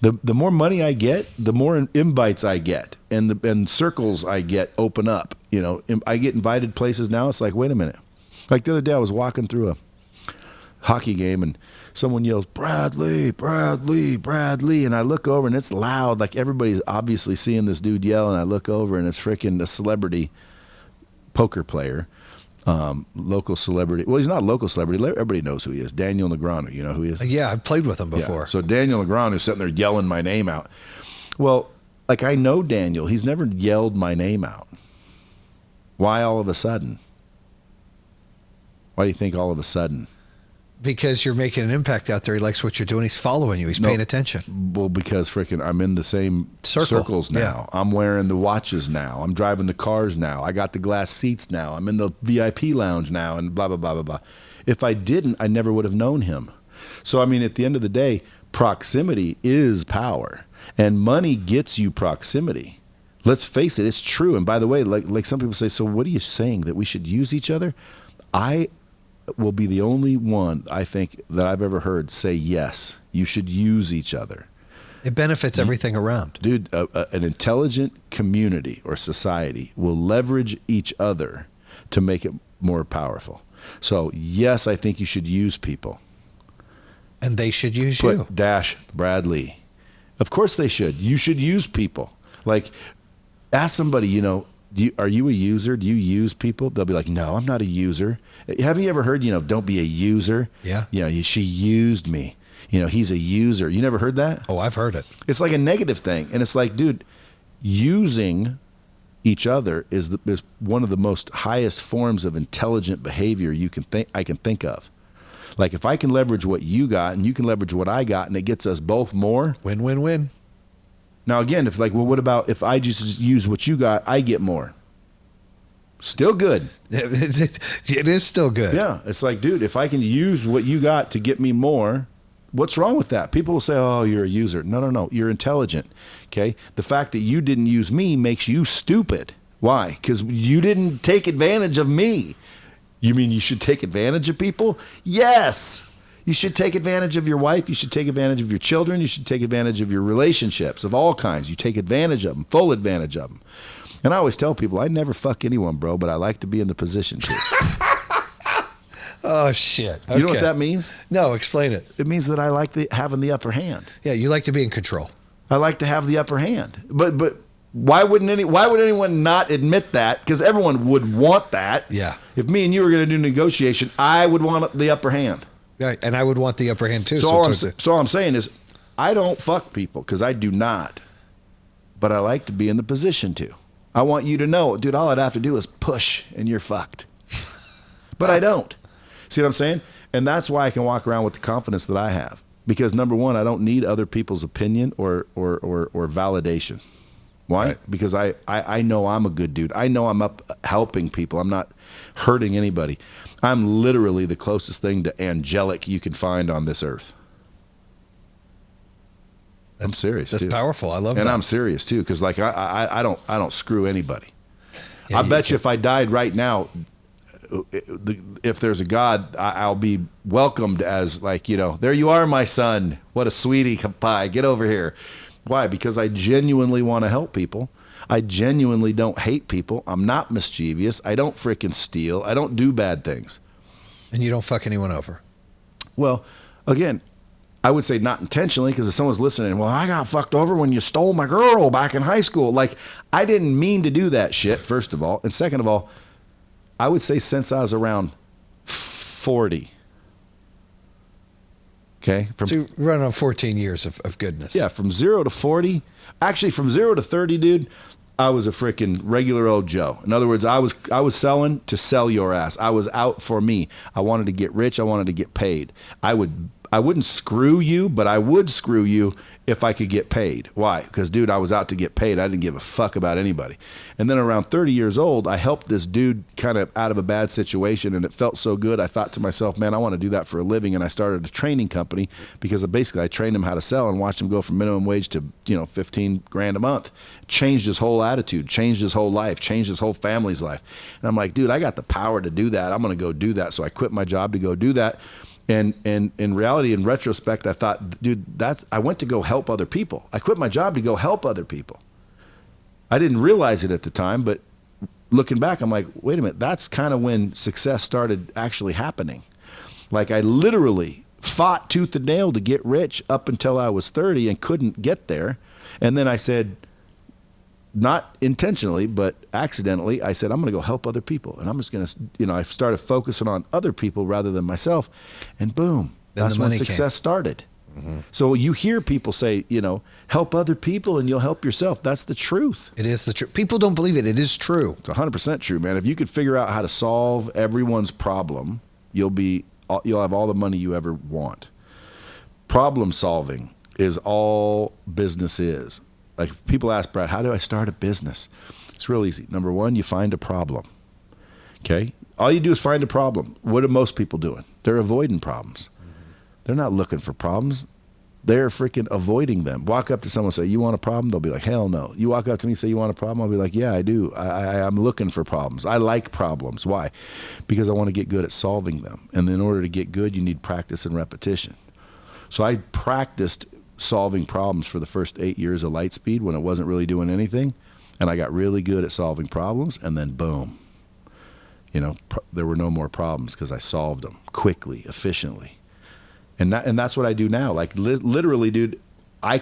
The more money I get, the more invites I get, and circles I get open up. I get invited places now. It's like, wait a minute. Like the other day, I was walking through hockey game and someone yells, Bradley, Bradley, Bradley. And I look over and it's loud. Like everybody's obviously seeing this dude yell. And I look over and it's freaking a celebrity poker player, local celebrity. Well, he's not a local celebrity. Everybody knows who he is. Daniel Negreanu. You know who he is? Yeah, I've played with him before. Yeah. So Daniel Negreanu's sitting there yelling my name out. Well, like I know Daniel. He's never yelled my name out. Why all of a sudden? Why do you think all of a sudden? Because you're making an impact out there. He likes what you're doing. He's following you. He's paying attention. Well, because freaking I'm in the same circles now. Yeah. I'm wearing the watches now. I'm driving the cars now. I got the glass seats now. I'm in the VIP lounge now and blah, blah, blah, blah, blah. If I didn't, I never would have known him. So, I mean, at the end of the day, proximity is power. And money gets you proximity. Let's face it, it's true. And by the way, like some people say, so what are you saying, that we should use each other? I will be the only one, I think, that I've ever heard say, yes, you should use each other. It benefits everything around. Dude, an intelligent community or society will leverage each other to make it more powerful. So, yes, I think you should use people. And they should use you. Dash Bradley. Of course they should. You should use people. Like, ask somebody, you know, are you a user? Do you use people? They'll be like, no, I'm not a user. Haven't you ever heard, you know, don't be a user? Yeah. You know, she used me. You know, he's a user. You never heard that? Oh, I've heard it. It's like a negative thing. And it's like, dude, using each other is one of the most highest forms of intelligent behavior I can think of. Like if I can leverage what you got and you can leverage what I got and it gets us both more. Win, win, win. Now, again, if like, well, what about if I just use what you got, I get more? Still good. It is still good. Yeah. It's like, dude, if I can use what you got to get me more, what's wrong with that? People will say, oh, you're a user. No. You're intelligent. Okay. The fact that you didn't use me makes you stupid. Why? Because you didn't take advantage of me. You mean you should take advantage of people? Yes. You should take advantage of your wife. You should take advantage of your children. You should take advantage of your relationships of all kinds. You take advantage of them, full advantage of them. And I always tell people, I never fuck anyone, bro, but I like to be in the position to. Oh, shit. Okay. You know what that means? No, explain it. It means that I like having the upper hand. Yeah, you like to be in control. I like to have the upper hand. But why would anyone not admit that? Because everyone would want that. Yeah. If me and you were going to do negotiation, I would want the upper hand. Yeah, and I would want the upper hand too. So all I'm saying is, I don't fuck people because I do not. But I like to be in the position to. I want you to know, dude, all I'd have to do is push and you're fucked. But I don't. See what I'm saying? And that's why I can walk around with the confidence that I have. Because number one, I don't need other people's opinion or validation. Why? Right. Because I know I'm a good dude. I know I'm up helping people. I'm not hurting anybody. I'm literally the closest thing to angelic you can find on this earth. I'm serious. That's powerful. I love that. And I'm serious too, because like I don't screw anybody. Yeah, I bet you if I died right now, if there's a God, I'll be welcomed as like, you know, there you are, my son. What a sweetie pie. Get over here. Why? Because I genuinely want to help people. I genuinely don't hate people. I'm not mischievous. I don't freaking steal. I don't do bad things. And you don't fuck anyone over. Well, again, I would say not intentionally, because if someone's listening, well, I got fucked over when you stole my girl back in high school. Like, I didn't mean to do that shit, first of all. And second of all, I would say since I was around 40. Okay? So you run on 14 years of goodness. Yeah, from 0 to 40. Actually, from 0 to 30, dude, I was a freaking regular old Joe. In other words, I was selling to sell your ass. I was out for me. I wanted to get rich. I wanted to get paid. I wouldn't screw you, but I would screw you if I could get paid. Why? Because, dude, I was out to get paid. I didn't give a fuck about anybody. And then around 30 years old, I helped this dude kind of out of a bad situation, and it felt so good. I thought to myself, man, I want to do that for a living. And I started a training company because basically I trained him how to sell and watched him go from minimum wage to, $15,000 a month. Changed his whole attitude, changed his whole life, changed his whole family's life. And I'm like, dude, I got the power to do that. I'm going to go do that. So I quit my job to go do that. And in reality, in retrospect, I thought, dude, I went to go help other people. I quit my job to go help other people. I didn't realize it at the time, but looking back, I'm like, wait a minute, that's kind of when success started actually happening. Like I literally fought tooth and nail to get rich up until I was 30 and couldn't get there. And then I said, not intentionally, but accidentally, I said, I'm going to go help other people. And I'm just going to, I started focusing on other people rather than myself. And boom, that's when success started. Mm-hmm. So you hear people say, help other people and you'll help yourself. That's the truth. It is the truth. People don't believe it. It is true. It's 100% true, man. If you could figure out how to solve everyone's problem, you'll have all the money you ever want. Problem solving is all business is. Like people ask, Brad, how do I start a business? It's real easy. Number one, you find a problem. Okay? All you do is find a problem. What are most people doing? They're avoiding problems. They're not looking for problems. They're freaking avoiding them. Walk up to someone and say, you want a problem? They'll be like, hell no. You walk up to me and say, you want a problem? I'll be like, yeah, I do. I'm looking for problems. I like problems. Why? Because I want to get good at solving them. And in order to get good, you need practice and repetition. So I practiced solving problems for the first 8 years of Lightspeed when it wasn't really doing anything. And I got really good at solving problems. And then boom, there were no more problems because I solved them quickly, efficiently. And that's what I do now. Like literally, dude, I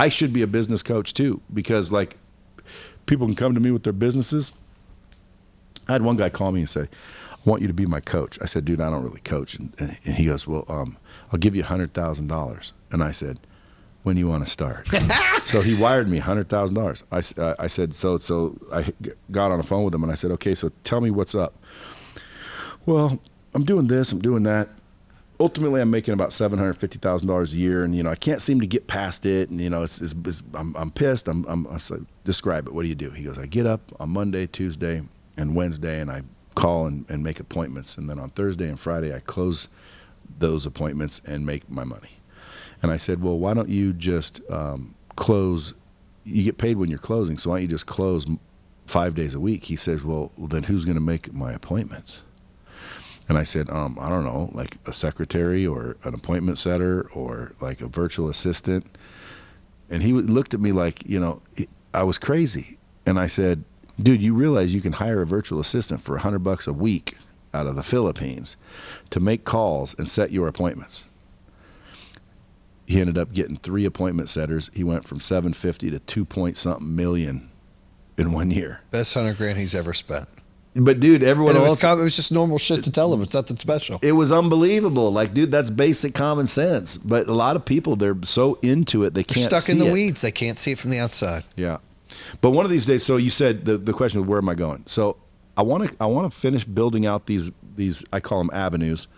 should be a business coach too, because like people can come to me with their businesses. I had one guy call me and say, I want you to be my coach. I said, dude, I don't really coach. And he goes, well, I'll give you $100,000. And I said, when do you want to start? So he wired me $100,000. I said, so I got on the phone with him and I said, okay, so tell me what's up. Well, I'm doing this, I'm doing that. Ultimately, I'm making about $750,000 a year, and I can't seem to get past it. And I'm pissed. I'm like, describe it. What do you do? He goes, I get up on Monday, Tuesday, and Wednesday, and I call and make appointments. And then on Thursday and Friday, I close those appointments and make my money. And I said, well, why don't you just close? You get paid when you're closing, so why don't you just close 5 days a week? He says, well, then who's going to make my appointments? And I said, I don't know, like a secretary or an appointment setter or like a virtual assistant. And he looked at me like, I was crazy. And I said, dude, you realize you can hire a virtual assistant for $100 a week out of the Philippines to make calls and set your appointments. He ended up getting 3 appointment setters. He went from $750 to 2-point-something million in 1 year. Best $100,000 he's ever spent. But dude, everyone else, it was just normal shit to tell him. It's nothing special. It was unbelievable. Like, dude, that's basic common sense. But a lot of people, they're so into it, they're stuck in the weeds. They can't see it from the outside. Yeah. But one of these days, so you said the question was, where am I going? So I want to finish building out these I call them avenues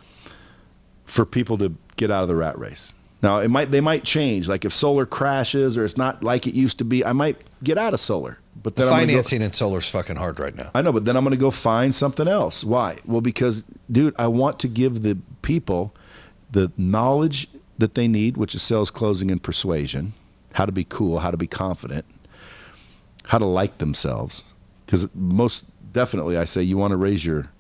for people to get out of the rat race. Now they might change. Like if solar crashes or it's not like it used to be, I might get out of solar. But then financing in solar is fucking hard right now. I know, but then I'm going to go find something else. Why? Well, because, dude, I want to give the people the knowledge that they need, which is sales, closing, and persuasion, how to be cool, how to be confident, how to like themselves. Because most definitely I say you want to raise your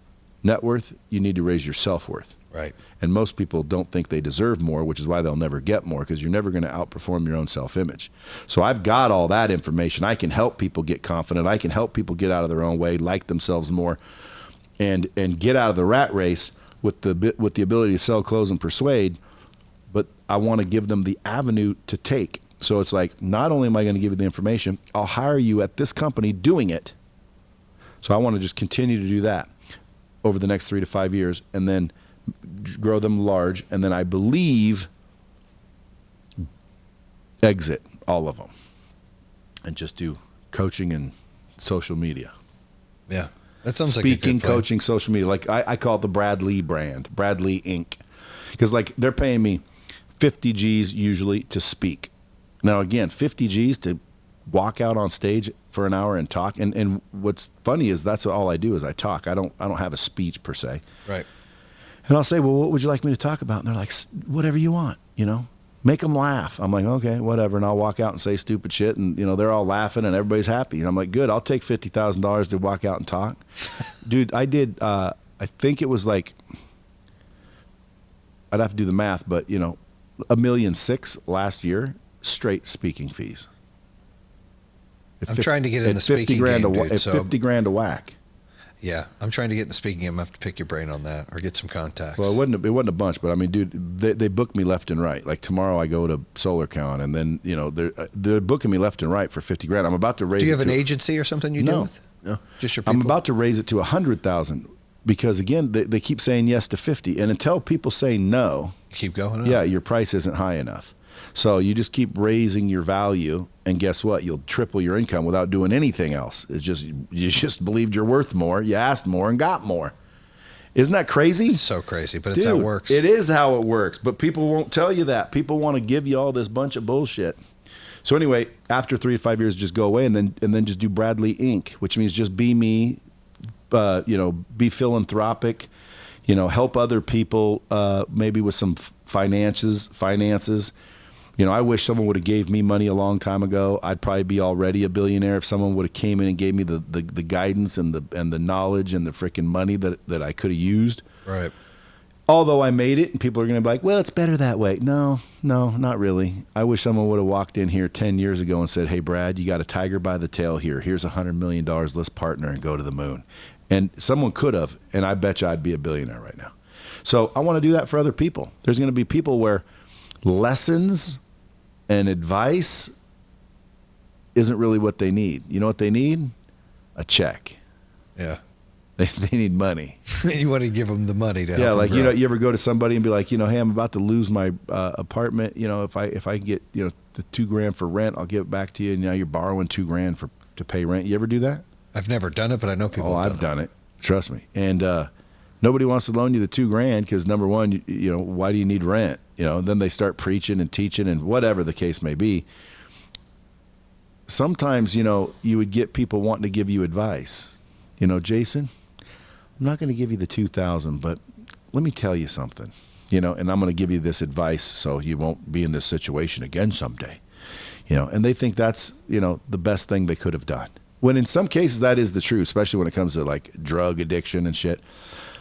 net worth, you need to raise your self-worth. Right. And most people don't think they deserve more, which is why they'll never get more, because you're never going to outperform your own self-image. So I've got all that information. I can help people get confident. I can help people get out of their own way, like themselves more, and get out of the rat race with the ability to sell, close, and persuade. But I want to give them the avenue to take. So it's like, not only am I going to give you the information, I'll hire you at this company doing it. So I want to just continue to do that over the next 3 to 5 years, and then grow them large, and then I believe exit all of them and just do coaching and social media. Yeah, that sounds speaking, like a good plan. coaching, social media. Like I call it the Brad Lee brand, Brad Lee Inc. Because like they're paying me 50 G's usually to speak. Now again, 50 G's to walk out on stage for an hour and talk. And what's funny is that's all I do is I talk. I don't have a speech per se. Right. And I'll say, well, what would you like me to talk about? And they're like, whatever you want, make them laugh. I'm like, okay, whatever. And I'll walk out and say stupid shit. And, they're all laughing and everybody's happy. And I'm like, good, I'll take $50,000 to walk out and talk. Dude, I did, I think it was like, I'd have to do the math, but, $1.6 million last year, straight speaking fees. I'm trying to get in the speaking game, dude, at $50,000 a whack. Yeah, I'm trying to get in the speaking game. I have to pick your brain on that or get some contacts. Well, it wasn't a bunch, but I mean, dude, they book me left and right. Like tomorrow, I go to SolarCon, and then they're booking me left and right for $50,000. I'm about to raise. Do you it have an to, agency or something you deal with? No, just your people. I'm about to raise it to 100,000 because again, they keep saying yes to 50, and until people say no, you keep going up. Yeah, your price isn't high enough. So you just keep raising your value, and guess what? You'll triple your income without doing anything else. It's just you just believed you're worth more, you asked more, and got more. Isn't that crazy? It's so crazy, but it's how it works. It is how it works, but people won't tell you that. People want to give you all this bunch of bullshit. So anyway, after 3 to 5 years, just go away and then just do Bradley Inc., which means just be me, be philanthropic, help other people, maybe with some finances. I wish someone would have gave me money a long time ago. I'd probably be already a billionaire if someone would have came in and gave me the guidance and the knowledge and the freaking money that I could have used. Right. Although I made it, and people are going to be like, well, it's better that way. No, not really. I wish someone would have walked in here 10 years ago and said, hey, Brad, you got a tiger by the tail here. Here's $100 million. Let's partner and go to the moon. And someone could have, and I bet you I'd be a billionaire right now. So I want to do that for other people. There's going to be people where lessons and advice isn't really what they need. You know what they need? A check. Yeah. They need money. You want to give them the money to help them like grow. you ever go to somebody and be like, hey, I'm about to lose my apartment. If I can get the $2,000 for rent, I'll give it back to you. And now you're borrowing $2,000 to pay rent. You ever do that? I've never done it, but I know people. I've done it. Trust me. And nobody wants to loan you the $2,000 because number one, why do you need rent? Then they start preaching and teaching and whatever the case may be. Sometimes, you would get people wanting to give you advice. Jason, I'm not going to give you the $2,000, but let me tell you something, and I'm going to give you this advice so you won't be in this situation again someday, and they think that's, the best thing they could have done. When in some cases that is the truth, especially when it comes to like drug addiction and shit.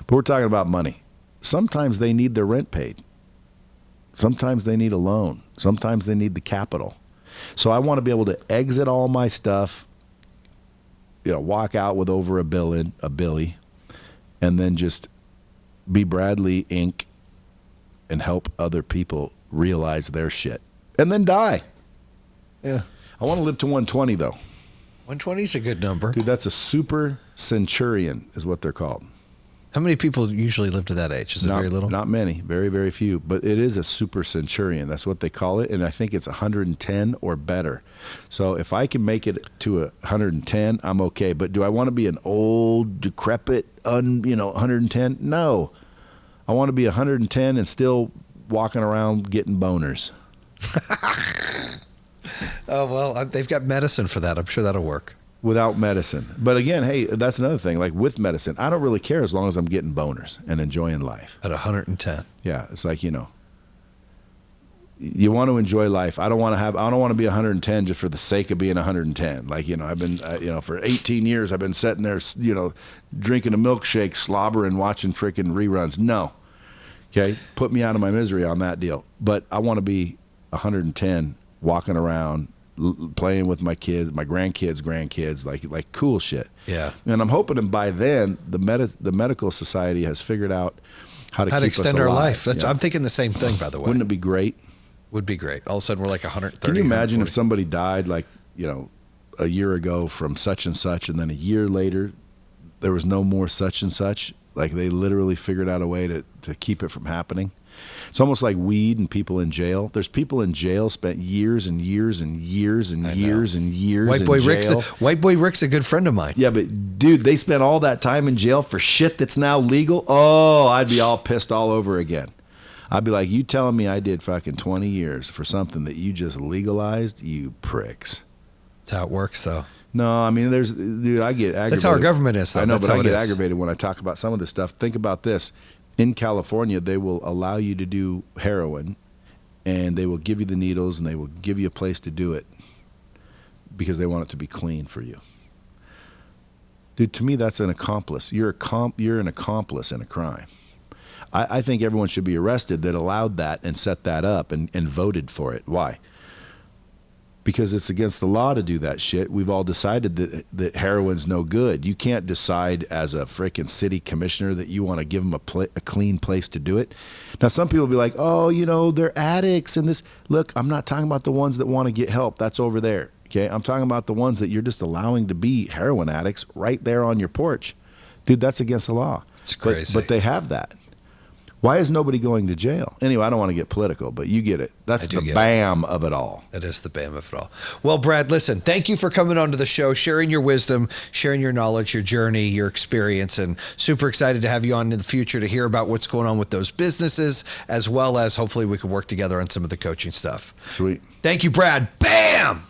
But we're talking about money. Sometimes they need their rent paid. Sometimes they need a loan. Sometimes they need the capital. So I want to be able to exit all my stuff, walk out with over a billy, and then just be Bradley Inc. and help other people realize their shit. And then die. Yeah. I want to live to 120 though. 120 is a good number. Dude, that's a super centurion is what they're called. How many people usually live to that age? Is it very little? Not many. Very, very few. But it is a super centurion. That's what they call it. And I think it's 110 or better. So if I can make it to 110, I'm okay. But do I want to be an old, decrepit, 110? No. I want to be 110 and still walking around getting boners. Oh, well, they've got medicine for that. I'm sure that'll work. Without medicine. But again, hey, that's another thing. Like with medicine, I don't really care as long as I'm getting boners and enjoying life. At 110. Yeah, it's like, you want to enjoy life. I don't want to be 110 just for the sake of being 110. Like, I've been, for 18 years, I've been sitting there, drinking a milkshake, slobbering, watching freaking reruns. No. Okay. Put me out of my misery on that deal. But I want to be 110 walking around, playing with my kids, my grandkids, like cool shit. Yeah. And I'm hoping that by then the medical society has figured out how to extend our life. I'm thinking the same thing, by the way. Wouldn't it be great? Would be great. All of a sudden we're like 130. Can you imagine if somebody died like, a year ago from such and such, and then a year later there was no more such and such? Like they literally figured out a way to keep it from happening. It's almost like weed and people in jail. There's people in jail spent years and years and years and years and years White in Boy jail. White Boy Rick's a good friend of mine. Yeah, but dude, they spent all that time in jail for shit that's now legal. Oh, I'd be all pissed all over again. I'd be like, you telling me I did fucking 20 years for something that you just legalized? You pricks. That's how it works, though. No, I mean, dude, I get aggravated. That's how our government is, though. I know, That's but how I get it is. aggravated when I talk about some of this stuff. Think about this. In California, they will allow you to do heroin, and they will give you the needles, and they will give you a place to do it because they want it to be clean for you. Dude, to me, that's an accomplice. You're an accomplice in a crime. I think everyone should be arrested that allowed that and set that up and voted for it. Why? because it's against the law to do that shit. We've all decided that heroin's no good. You can't decide as a freaking city commissioner that you want to give them a clean place to do it. Now, some people will be like, oh, they're addicts and this. Look, I'm not talking about the ones that want to get help. That's over there. Okay. I'm talking about the ones that you're just allowing to be heroin addicts right there on your porch. Dude, that's against the law. It's crazy. But they have that. Why is nobody going to jail? Anyway, I don't want to get political, but you get it. That's the BAM of it all. That is the BAM of it all. Well, Brad, listen, thank you for coming onto the show, sharing your wisdom, sharing your knowledge, your journey, your experience, and super excited to have you on in the future to hear about what's going on with those businesses, as well as hopefully we can work together on some of the coaching stuff. Sweet. Thank you, Brad. BAM!